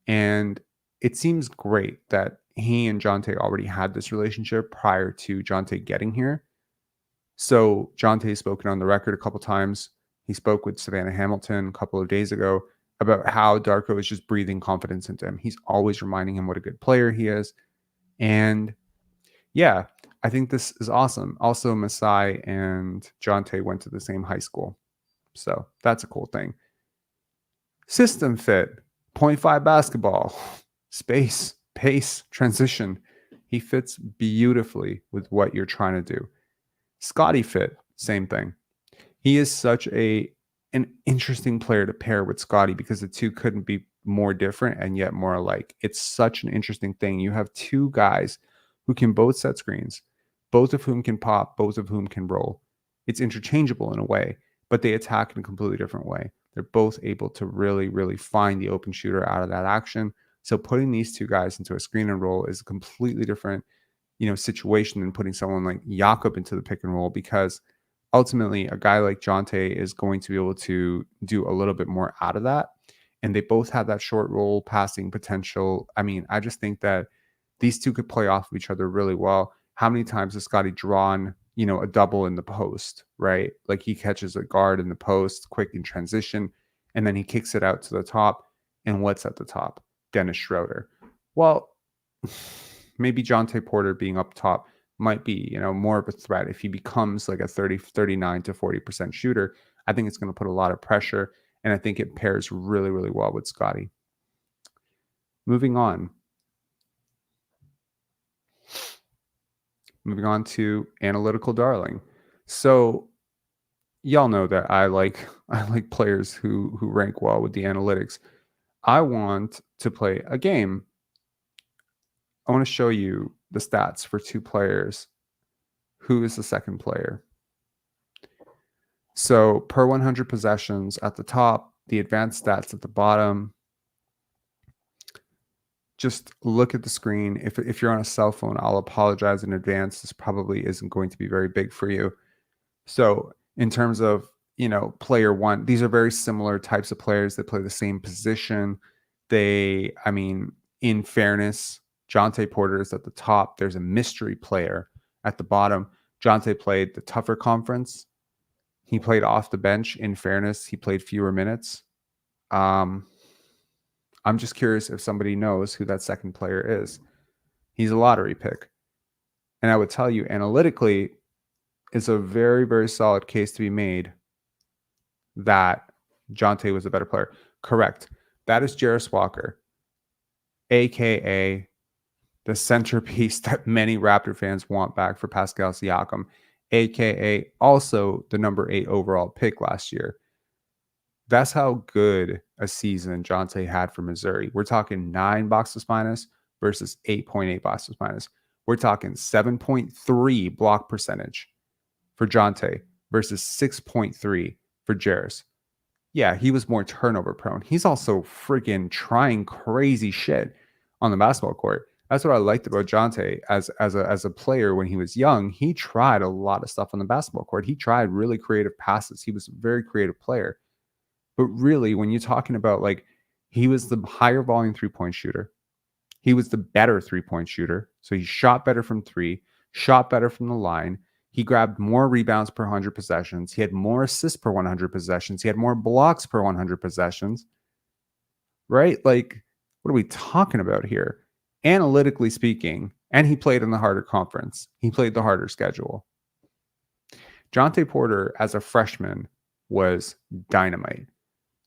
S4: And it seems great that he and Jontay already had this relationship prior to Jontay getting here. So Jontay's spoken on the record a couple times. He spoke with Savannah Hamilton a couple of days ago about how Darko is just breathing confidence into him. He's always reminding him what a good player he is. And yeah, I think this is awesome. Also, Masai and Jontay went to the same high school. So that's a cool thing. System fit, 0.5 basketball, space, pace, transition. He fits beautifully with what you're trying to do. Scotty fit, same thing. He is such an interesting player to pair with Scotty because the two couldn't be more different and yet more alike. It's such an interesting thing. You have two guys who can both set screens, both of whom can pop, both of whom can roll. It's interchangeable in a way, but they attack in a completely different way. They're both able to really, really find the open shooter out of that action. So putting these two guys into a screen and roll is a completely different, situation than putting someone like Jakob into the pick and roll, because ultimately a guy like Jontay is going to be able to do a little bit more out of that. And they both have that short roll passing potential. I mean, I just think that these two could play off of each other really well. How many times has Scotty drawn, a double in the post, right? Like he catches a guard in the post, quick in transition, and then he kicks it out to the top. And what's at the top? Dennis Schroeder. Well, maybe Jontay Porter being up top might be, more of a threat. If he becomes like a 39 to 40% shooter, I think it's going to put a lot of pressure. And I think it pairs really, really well with Scotty. Moving on to Analytical Darling. So y'all know that I like players who rank well with the analytics. I want to play a game. I want to show you the stats for two players. Who is the second player? So per 100 possessions at the top, the advanced stats at the bottom. Just look at the screen. If you're on a cell phone, I'll apologize in advance. This probably isn't going to be very big for you. So in terms of, player one, these are very similar types of players that play the same position. In fairness, Jontay Porter is at the top. There's a mystery player at the bottom. Jontay played the tougher conference. He played off the bench. In fairness, he played fewer minutes. I'm just curious if somebody knows who that second player is. He's a lottery pick. And I would tell you, analytically, it's a very, very solid case to be made that Jontay was a better player. Correct. That is Jarris Walker, a.k.a. the centerpiece that many Raptor fans want back for Pascal Siakam, a.k.a. also the number 8 overall pick last year. That's how good a season Jontay had for Missouri. We're talking 9 boxes minus versus 8.8 boxes minus. We're talking 7.3 block percentage for Jontay versus 6.3 for Jarris. Yeah, he was more turnover prone. He's also freaking trying crazy shit on the basketball court. That's what I liked about Jontay as a player when he was young. He tried a lot of stuff on the basketball court. He tried really creative passes. He was a very creative player. But really, when you're talking about, like, he was the higher volume 3-point shooter. He was the better 3-point shooter. So he shot better from 3, shot better from the line. He grabbed more rebounds per 100 possessions. He had more assists per 100 possessions. He had more blocks per 100 possessions. Right? Like, what are we talking about here? Analytically speaking, and he played in the harder conference. He played the harder schedule. Jontay Porter, as a freshman, was dynamite.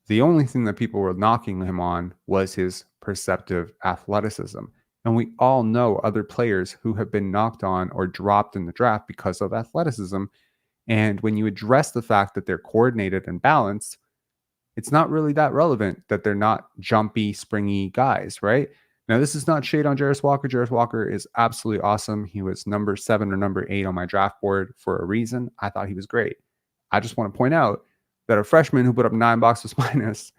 S4: The only thing that people were knocking him on was his perceptive athleticism. And we all know other players who have been knocked on or dropped in the draft because of athleticism. And when you address the fact that they're coordinated and balanced, it's not really that relevant that they're not jumpy, springy guys, right? Now, this is not shade on Jarris Walker. Jarris Walker is absolutely awesome. He was number 7 or number 8 on my draft board for a reason. I thought he was great. I just want to point out that a freshman who put up 9 boxes minus,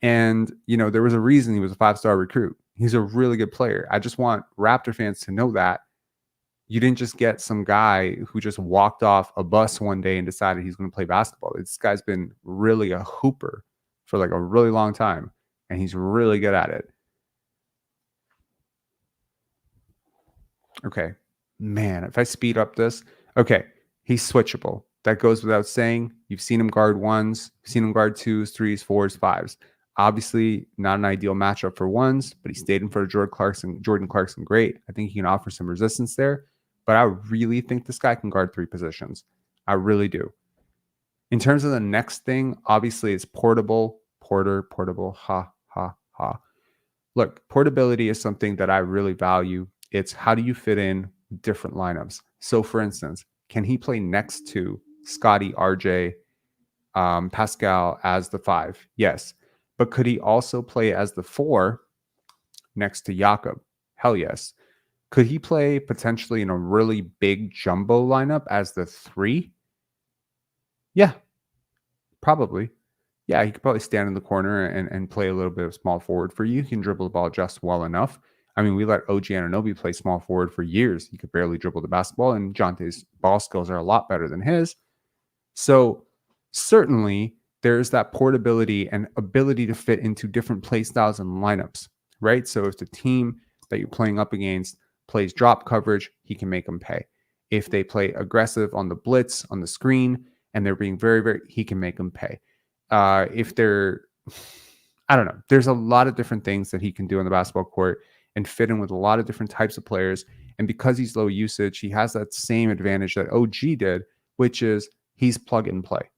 S4: and, there was a reason he was a 5-star recruit. He's a really good player. I just want Raptor fans to know that you didn't just get some guy who just walked off a bus one day and decided he's going to play basketball. This guy's been really a hooper for like a really long time, and he's really good at it. Okay, man, if I speed up this, okay, he's switchable. That goes without saying. You've seen him guard ones, you've seen him guard twos, threes, fours, fives. Obviously, not an ideal matchup for ones, but he stayed in front of Jordan Clarkson, great. I think he can offer some resistance there, but I really think this guy can guard 3 positions. I really do. In terms of the next thing, obviously it's portable, portable, ha, ha, ha. Look, portability is something that I really value. It's how do you fit in different lineups? So for instance, can he play next to Scotty, RJ, Pascal as the 5? Yes. But could he also play as the 4 next to Jakob? Hell yes. Could he play potentially in a really big jumbo lineup as the 3? Yeah, probably. Yeah, he could probably stand in the corner and play a little bit of small forward for you. He can dribble the ball just well enough. I mean, we let OG Anunoby play small forward for years. He could barely dribble the basketball, and Jontay's ball skills are a lot better than his. So certainly there's that portability and ability to fit into different play styles and lineups, right? So if the team that you're playing up against plays drop coverage, he can make them pay. If they play aggressive on the blitz, on the screen, and they're being very, he can make them pay. If they're, I don't know, there's a lot of different things that he can do on the basketball court and fit in with a lot of different types of players. And because he's low usage, he has that same advantage that OG did, which is he's plug and play.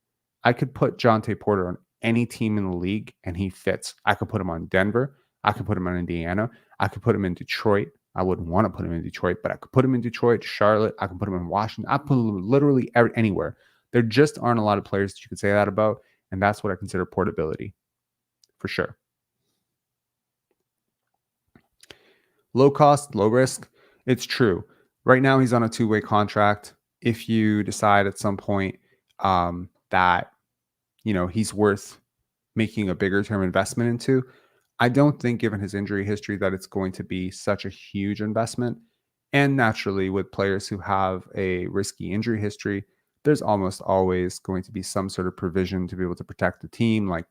S4: I could put Jontay Porter on any team in the league and he fits. I could put him on Denver. I could put him on Indiana. I could put him in Detroit. I wouldn't want to put him in Detroit, but I could put him in Detroit, Charlotte. I can put him in Washington. I put him literally anywhere. There just aren't a lot of players that you could say that about. And that's what I consider portability for sure. Low cost, low risk. It's true. Right now, he's on a 2-way contract. If you decide at some point that, he's worth making a bigger term investment into, I don't think, given his injury history, that it's going to be such a huge investment. And naturally, with players who have a risky injury history, there's almost always going to be some sort of provision to be able to protect the team, like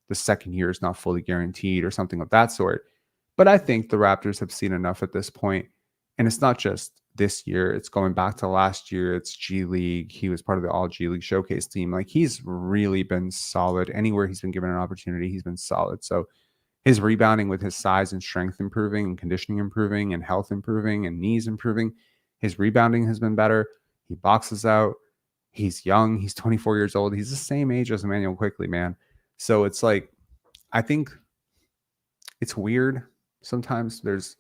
S4: the second year is not fully guaranteed or something of that sort. But I think the Raptors have seen enough at this point. And it's not just this year. It's going back to last year. It's G League. He was part of the All G League showcase team. Like, he's really been solid. Anywhere he's been given an opportunity, he's been solid. So his rebounding with his size and strength improving and conditioning improving and health improving and knees improving, his rebounding has been better. He boxes out. He's young. He's 24 years old. He's the same age as Emmanuel Quickley, man. So it's like, I think it's weird. Sometimes there's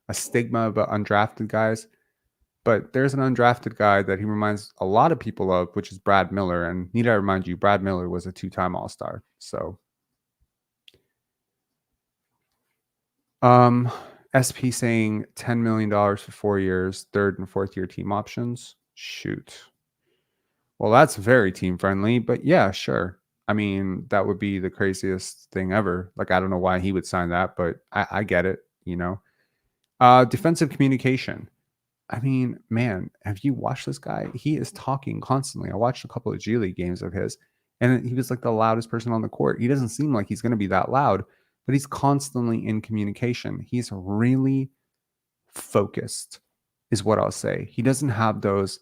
S4: a stigma about undrafted guys, but there's an undrafted guy that he reminds a lot of people of, which is Brad Miller. And need I remind you, Brad Miller was a 2-time All-Star. So SP saying $10 million for 4 years, 3rd and 4th year team options. Shoot. Well, that's very team friendly, but yeah, sure. I mean, that would be the craziest thing ever. Like, I don't know why he would sign that, but I get it, Defensive communication. I mean, man, have you watched this guy? He is talking constantly. I watched a couple of G League games of his, and he was like the loudest person on the court. He doesn't seem like he's going to be that loud, but he's constantly in communication. He's really focused, is what I'll say. He doesn't have those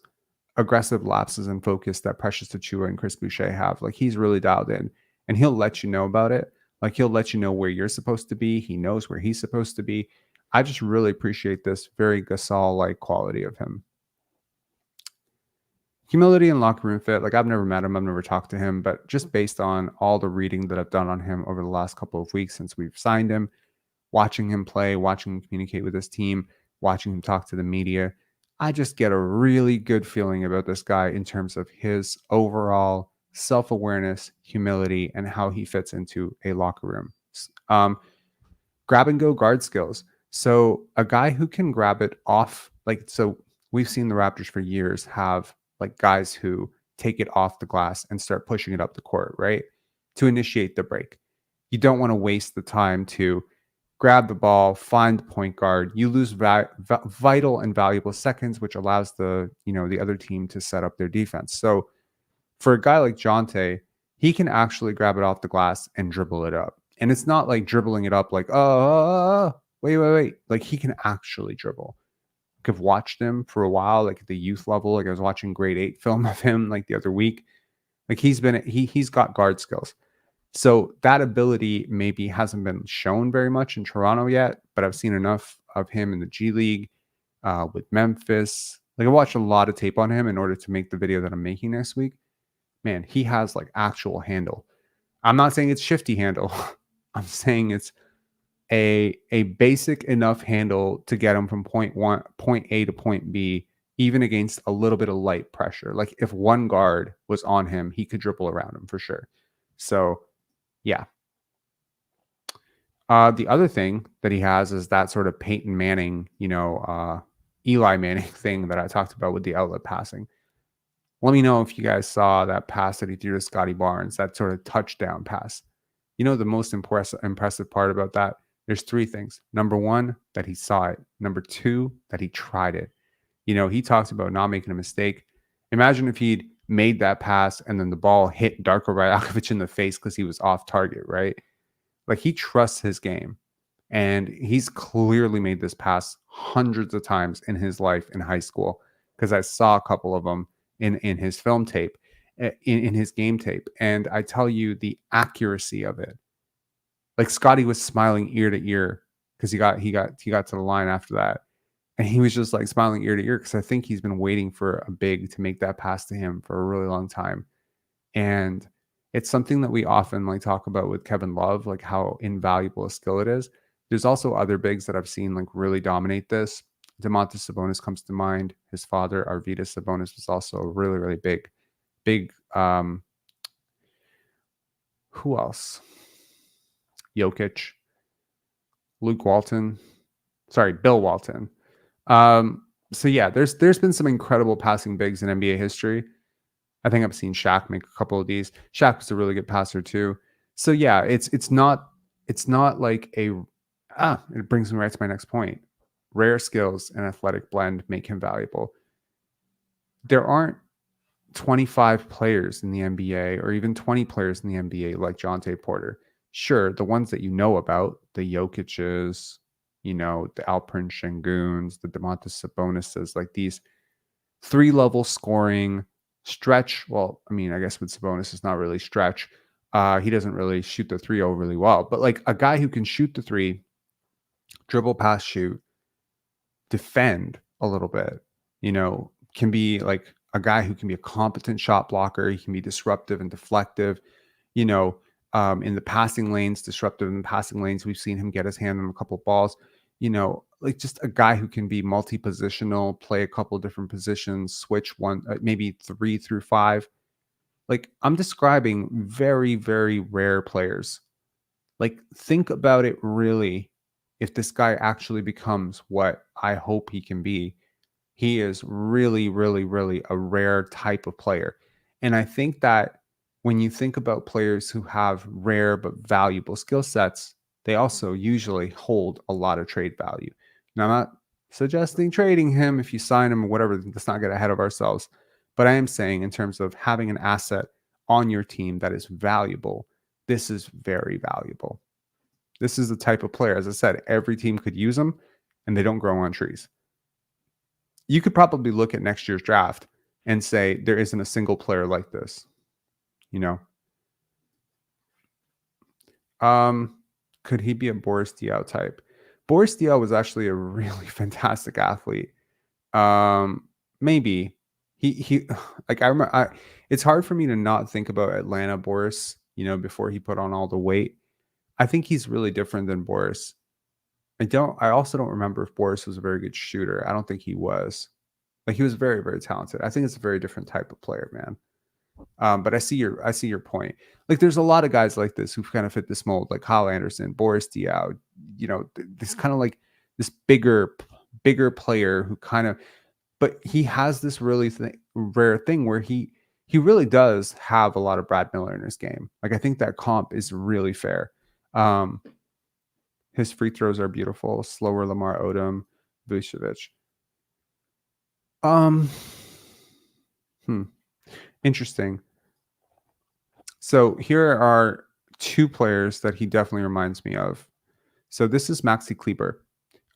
S4: aggressive lapses in focus that Precious Achiuwa and Chris Boucher have. Like, he's really dialed in, and he'll let you know about it. Like, he'll let you know where you're supposed to be. He knows where he's supposed to be. I just really appreciate this very Gasol-like quality of him. Humility and locker room fit. Like, I've never met him. I've never talked to him, but just based on all the reading that I've done on him over the last couple of weeks since we've signed him, watching him play, watching him communicate with his team, watching him talk to the media, I just get a really good feeling about this guy in terms of his overall self-awareness, humility, and how he fits into a locker room. Grab and go guard skills. So a guy who can grab it off, so we've seen the Raptors for years have like guys who take it off the glass and start pushing it up the court, right? To initiate the break. You don't want to waste the time to grab the ball, find the point guard. You lose vital and valuable seconds, which allows the other team to set up their defense. So for a guy like Jontay, he can actually grab it off the glass and dribble it up. And it's not like dribbling it up like, oh, wait. Like he can actually dribble. I've watched him for a while, like at the youth level. Like I was watching grade 8 film of him like the other week. Like he's got guard skills. So that ability maybe hasn't been shown very much in Toronto yet, but I've seen enough of him in the G League with Memphis. Like I watched a lot of tape on him in order to make the video that I'm making next week. Man, he has like actual handle. I'm not saying it's shifty handle. I'm saying it's a basic enough handle to get him from point A to point B, even against a little bit of light pressure. Like if one guard was on him, he could dribble around him for sure. So yeah. The other thing that he has is that sort of Peyton Manning, Eli Manning thing that I talked about with the outlet passing. Let me know if you guys saw that pass that he threw to Scotty Barnes, that sort of touchdown pass. The most impressive part about that, there's 3 things. Number 1, that he saw it. Number 2, that he tried it. He talks about not making a mistake. Imagine if he'd made that pass and then the ball hit Darko Rajakovic in the face because he was off target, right? Like he trusts his game. And he's clearly made this pass hundreds of times in his life in high school, because I saw a couple of them in his film tape, in his game tape. And I tell you, the accuracy of it. Like Scotty was smiling ear to ear because he got to the line after that. And he was just like smiling ear to ear because I think he's been waiting for a big to make that pass to him for a really long time. And it's something that we often like talk about with Kevin Love, like how invaluable a skill it is. There's also other bigs that I've seen like really dominate this. Domantas Sabonis comes to mind. His father, Arvydas Sabonis, was also a really, really big. Who else? Jokic, Bill Walton. So yeah, there's been some incredible passing bigs in NBA history. I think I've seen Shaq make a couple of these. Shaq was a really good passer too. So yeah, it's not like it brings me right to my next point. Rare skills and athletic blend make him valuable. There aren't 25 players in the NBA or even 20 players in the NBA like Jontay Porter. Sure, the ones that you know about, the Jokic's, the Alperen Şengün's, the Domantas Sabonises, like these 3-level scoring stretch. Well, I mean, I guess with Sabonis, it's not really stretch. He doesn't really shoot the 3 overly well, but like a guy who can shoot the 3, dribble, pass, shoot, defend a little bit, can be like a guy who can be a competent shot blocker. He can be disruptive and deflective, in the passing lanes, disruptive in the passing lanes. We've seen him get his hand on a couple of balls, like just a guy who can be multi-positional, play a couple of different positions, switch one, maybe 3 through 5. Like I'm describing very, very rare players. Like think about it really. If this guy actually becomes what I hope he can be, he is really, really, really a rare type of player. And I think that when you think about players who have rare but valuable skill sets, they also usually hold a lot of trade value. Now, I'm not suggesting trading him if you sign him or whatever. Let's not get ahead of ourselves. But I am saying in terms of having an asset on your team that is valuable, this is very valuable. This is the type of player, as I said, every team could use them, and they don't grow on trees. You could probably look at next year's draft and say there isn't a single player like this. Could he be a Boris Diaw type? Boris Diaw was actually a really fantastic athlete. Maybe he like I remember. It's hard for me to not think about Atlanta Boris. Before he put on all the weight. I think he's really different than Boris. I also don't remember if Boris was a very good shooter. I don't think he was. Like he was very, very talented. I think it's a very different type of player, man. But I see your point. Like there's a lot of guys like this who kind of fit this mold, like Kyle Anderson, Boris Diaw, this kind of like this bigger player who kind of, but he has this really rare thing where he really does have a lot of Brad Miller in his game. Like I think that comp is really fair. His free throws are beautiful. Slower Lamar Odom, Vucevic. Interesting. So here are two players that he definitely reminds me of. So this is Maxi Kleber,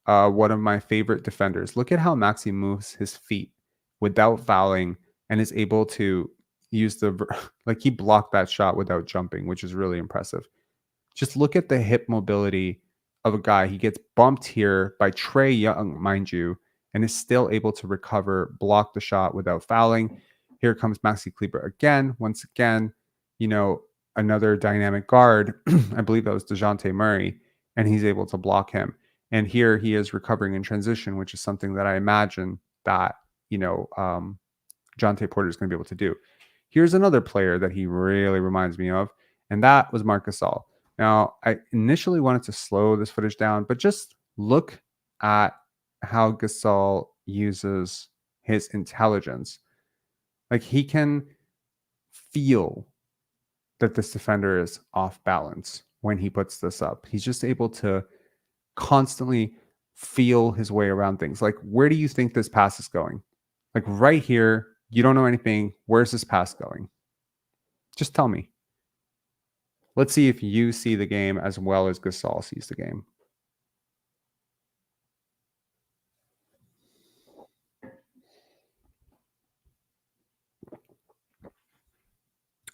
S4: one of my favorite defenders. Look at how Maxi moves his feet without fouling and is able to use like he blocked that shot without jumping, which is really impressive. Just look at the hip mobility of a guy. He gets bumped here by Trae Young, mind you, and is still able to recover, block the shot without fouling. Here comes Maxi Kleber again. Once again, another dynamic guard. I believe that was DeJounte Murray, and he's able to block him. And here he is recovering in transition, which is something that I imagine that, Jontay Porter is going to be able to do. Here's another player that he really reminds me of, and that was Marc Gasol. Now, I initially wanted to slow this footage down, but just look at how Gasol uses his intelligence. Like, he can feel that this defender is off balance when he puts this up. He's just able to constantly feel his way around things. Like, where do you think this pass is going? Like, right here, you don't know anything. Where's this pass going? Just tell me. Let's see if you see the game as well as Gasol sees the game.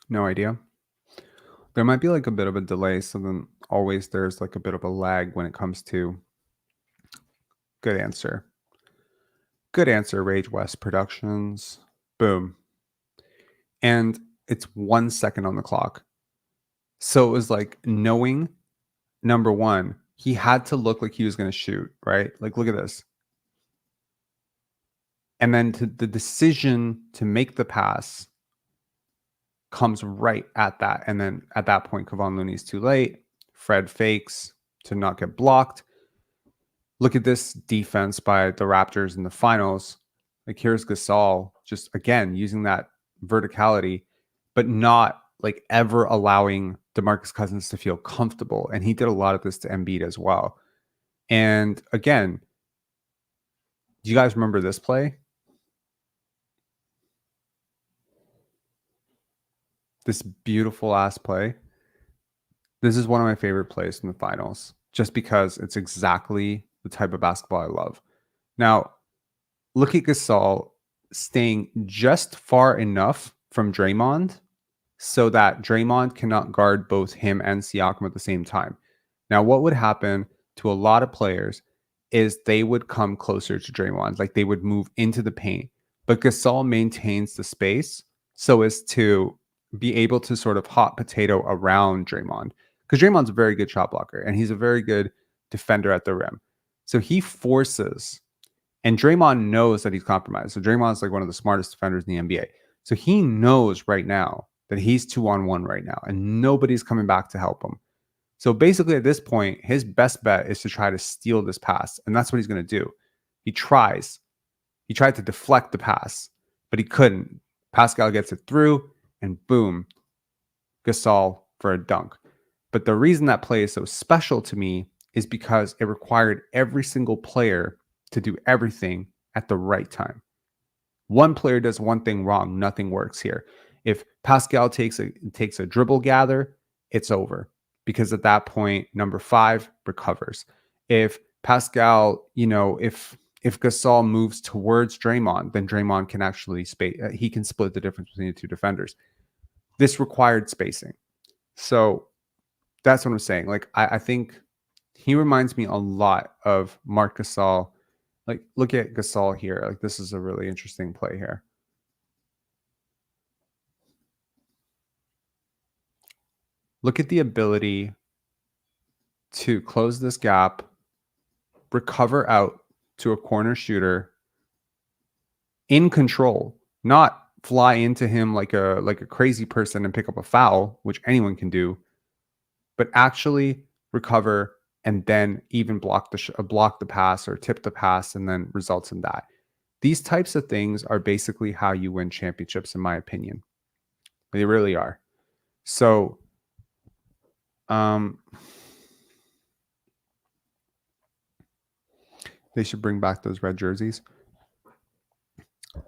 S4: No idea. There might be like a bit of a delay, so then always there's like a bit of a lag when it comes to good answer. Good answer, Rage West Productions. Boom. And it's 1 second on the clock. So it was like knowing, number one, he had to look like he was going to shoot, right? Like, look at this. And then the decision to make the pass comes right at that. And then at that point, Kevon Looney's too late. Fred fakes to not get blocked. Look at this defense by the Raptors in the finals. Like, here's Gasol just, again, using that verticality, but not like ever allowing DeMarcus Cousins to feel comfortable. And he did a lot of this to Embiid as well. And again, do you guys remember this play? This beautiful ass play. This is one of my favorite plays in the finals, just because it's exactly the type of basketball I love. Now, look at Gasol staying just far enough from Draymond so that Draymond cannot guard both him and Siakam at the same time. Now, what would happen to a lot of players is they would come closer to Draymond, like they would move into the paint. But Gasol maintains the space so as to be able to sort of hot potato around Draymond, because Draymond's a very good shot blocker and he's a very good defender at the rim. So he forces, and Draymond knows that he's compromised. So Draymond's like one of the smartest defenders in the NBA. So he knows right now that he's 2-on-1 right now and nobody's coming back to help him. So basically at this point, his best bet is to try to steal this pass. And that's what he's going to do. He tried to deflect the pass, but he couldn't. Pascal gets it through and boom, Gasol for a dunk. But the reason that play is so special to me is because it required every single player to do everything at the right time. One player does one thing wrong, nothing works here. If Pascal takes a dribble gather, it's over, because at that point, number 5 recovers. If Pascal, if Gasol moves towards Draymond, then Draymond can actually he can split the difference between the two defenders. This required spacing. So that's what I'm saying. Like, I think he reminds me a lot of Marc Gasol. Like, look at Gasol here. Like, this is a really interesting play here. Look at the ability to close this gap, recover out to a corner shooter in control, not fly into him like a crazy person and pick up a foul, which anyone can do, but actually recover and then even block the pass or tip the pass, and then results in that. These types of things are basically how you win championships, in my opinion. They really are. So, they should bring back those red jerseys.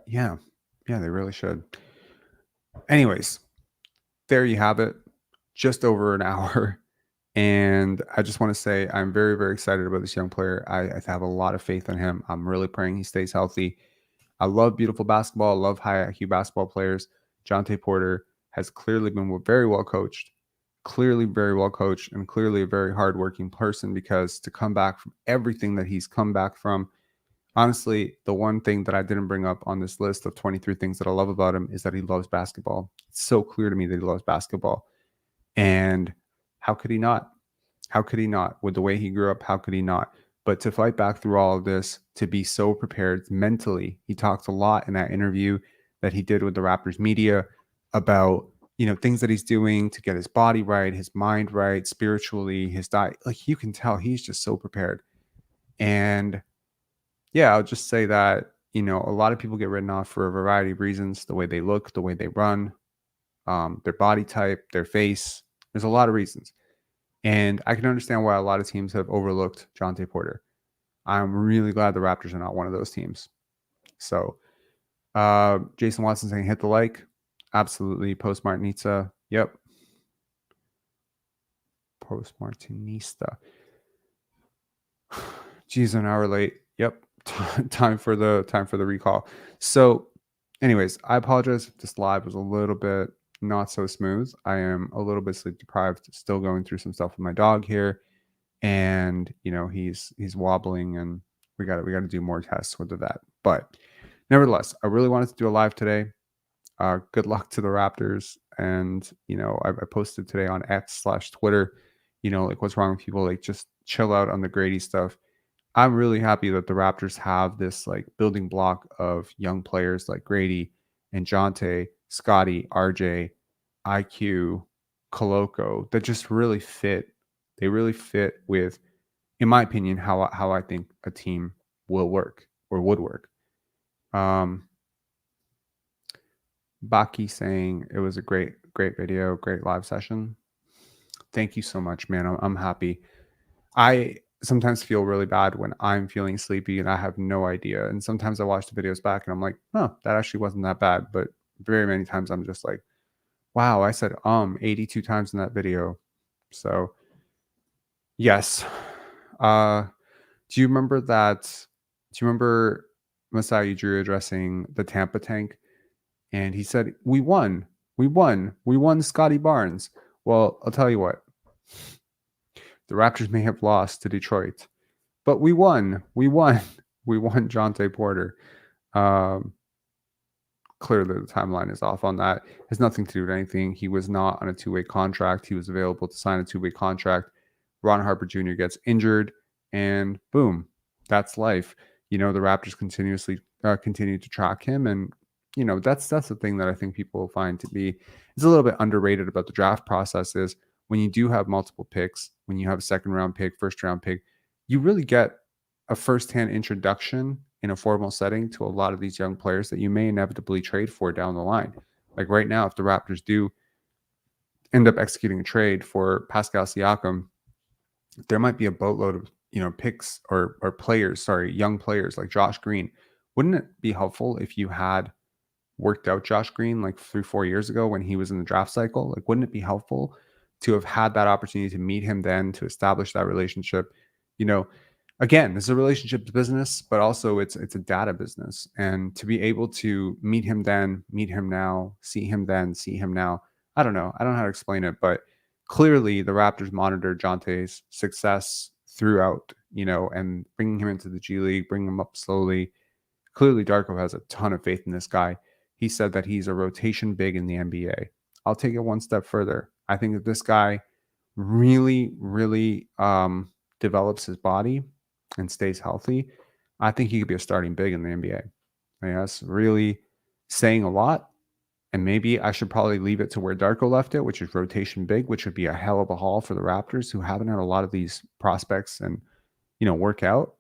S4: Yeah, they really should. Anyways, there you have it. Just over an hour. And I just want to say I'm very, very excited about this young player. I have a lot of faith in him. I'm really praying he stays healthy. I love beautiful basketball. I love high IQ basketball players. Jontay Porter has clearly been very well coached, and clearly a very hardworking person, because to come back from everything that he's come back from, honestly, the one thing that I didn't bring up on this list of 23 things that I love about him is that he loves basketball. It's so clear to me that he loves basketball. And how could he not? How could he not? With the way he grew up, how could he not? But to fight back through all of this, to be so prepared mentally, he talked a lot in that interview that he did with the Raptors media about, things that he's doing to get his body right, his mind right, spiritually, his diet. Like, you can tell he's just so prepared. And yeah, I'll just say that, a lot of people get written off for a variety of reasons: the way they look, the way they run, their body type, their face. There's a lot of reasons. And I can understand why a lot of teams have overlooked Jontay Porter. I'm really glad the Raptors are not one of those teams. So, Jason Watson saying hit the like. Absolutely. Post Martinista. Yep. Post Martinista. Geez, an hour late. Yep. Time for the recall. So, anyways, I apologize if this live was a little bit not so smooth. I am a little bit sleep deprived, still going through some stuff with my dog here, and he's wobbling, and we got to do more tests with the vet. But nevertheless, I really wanted to do a live today. Good luck to the Raptors. And I posted today on X/Twitter, like, what's wrong with people? Like, just chill out on the Grady stuff. I'm really happy that the Raptors have this like building block of young players like Grady and Jontay, Scotty, RJ, IQ, Koloko that just really fit. They really fit with, in my opinion, how I think a team will work or would work. Baki saying it was a great video, great live session. Thank you so much, man. I'm happy. I sometimes feel really bad when I'm feeling sleepy and I have no idea. And sometimes I watch the videos back and I'm like, that actually wasn't that bad. But very many times I'm just like, wow, I said 82 times in that video. So yes. Do you remember Masai Ujiri addressing the Tampa tank? And he said, we won Scotty Barnes. Well, I'll tell you what. The Raptors may have lost to Detroit, but we won. We won Jontay Porter. Clearly, the timeline is off on that. It has nothing to do with anything. He was not on a two-way contract. He was available to sign a two-way contract. Ron Harper Jr. gets injured, and boom, that's life. The Raptors continuously continue to track him, and that's the thing that I think people find to be is a little bit underrated about the draft process is when you do have multiple picks, when you have a second round pick, first round pick, you really get a firsthand introduction in a formal setting to a lot of these young players that you may inevitably trade for down the line. Like right now, if the Raptors do end up executing a trade for Pascal Siakam, there might be a boatload of picks or players, young players like Josh Green. Wouldn't it be helpful if you had worked out Josh Green like 3-4 years ago when he was in the draft cycle? Like, wouldn't it be helpful to have had that opportunity to meet him then, to establish that relationship? Again, this is a relationship business, but also it's a data business. And to be able to meet him then, meet him now, see him then, see him now. I don't know how to explain it, but clearly the Raptors monitored Jontay's success throughout, and bringing him into the G League, bringing him up slowly. Clearly Darko has a ton of faith in this guy. He said that he's a rotation big in the NBA. I'll take it one step further. I think that this guy really, really develops his body and stays healthy. I think he could be a starting big in the NBA. That's really saying a lot. And maybe I should probably leave it to where Darko left it, which is rotation big, which would be a hell of a haul for the Raptors, who haven't had a lot of these prospects and, work out.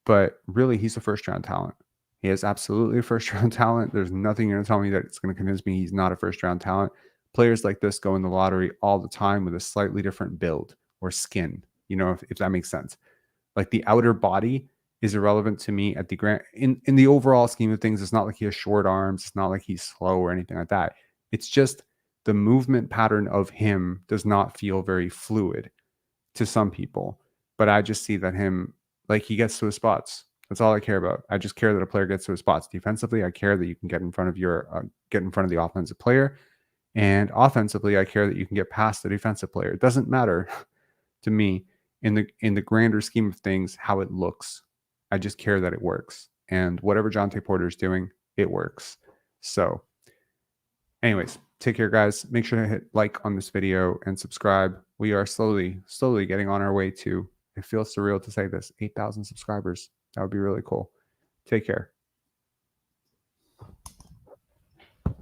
S4: But really, he's a first-round talent. He is absolutely a first-round talent. There's nothing you're going to tell me that's going to convince me he's not a first-round talent. Players like this go in the lottery all the time with a slightly different build or skin, if that makes sense. Like, the outer body is irrelevant to me at the grand in the overall scheme of things. It's not like he has short arms. It's not like he's slow or anything like that. It's just the movement pattern of him does not feel very fluid to some people. But I just see that him, like, he gets to his spots. That's all I care about. I just care that a player gets to his spots. Defensively, I care that you can get in front of the offensive player. And offensively, I care that you can get past the defensive player. It doesn't matter to me in the grander scheme of things how it looks. I just care that it works. And whatever Jontay Porter is doing, it works. So anyways, take care, guys. Make sure to hit like on this video and subscribe. We are slowly getting on our way to, it feels surreal to say this, 8,000 subscribers. That would be really cool. Take care.